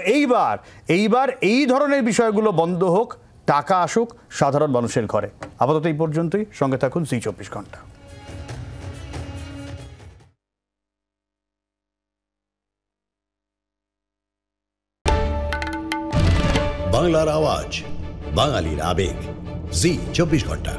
এইবার এই ধরনের বিষয়গুলো বন্ধ হোক, টাকা আসুক সাধারণ মানুষের ঘরে। আপাতত এই পর্যন্তই। সঙ্গে থাকুন জি 24 ঘন্টা। বাংলার আওয়াজ, বাঙালির আবেগ, জি 24 ঘন্টা।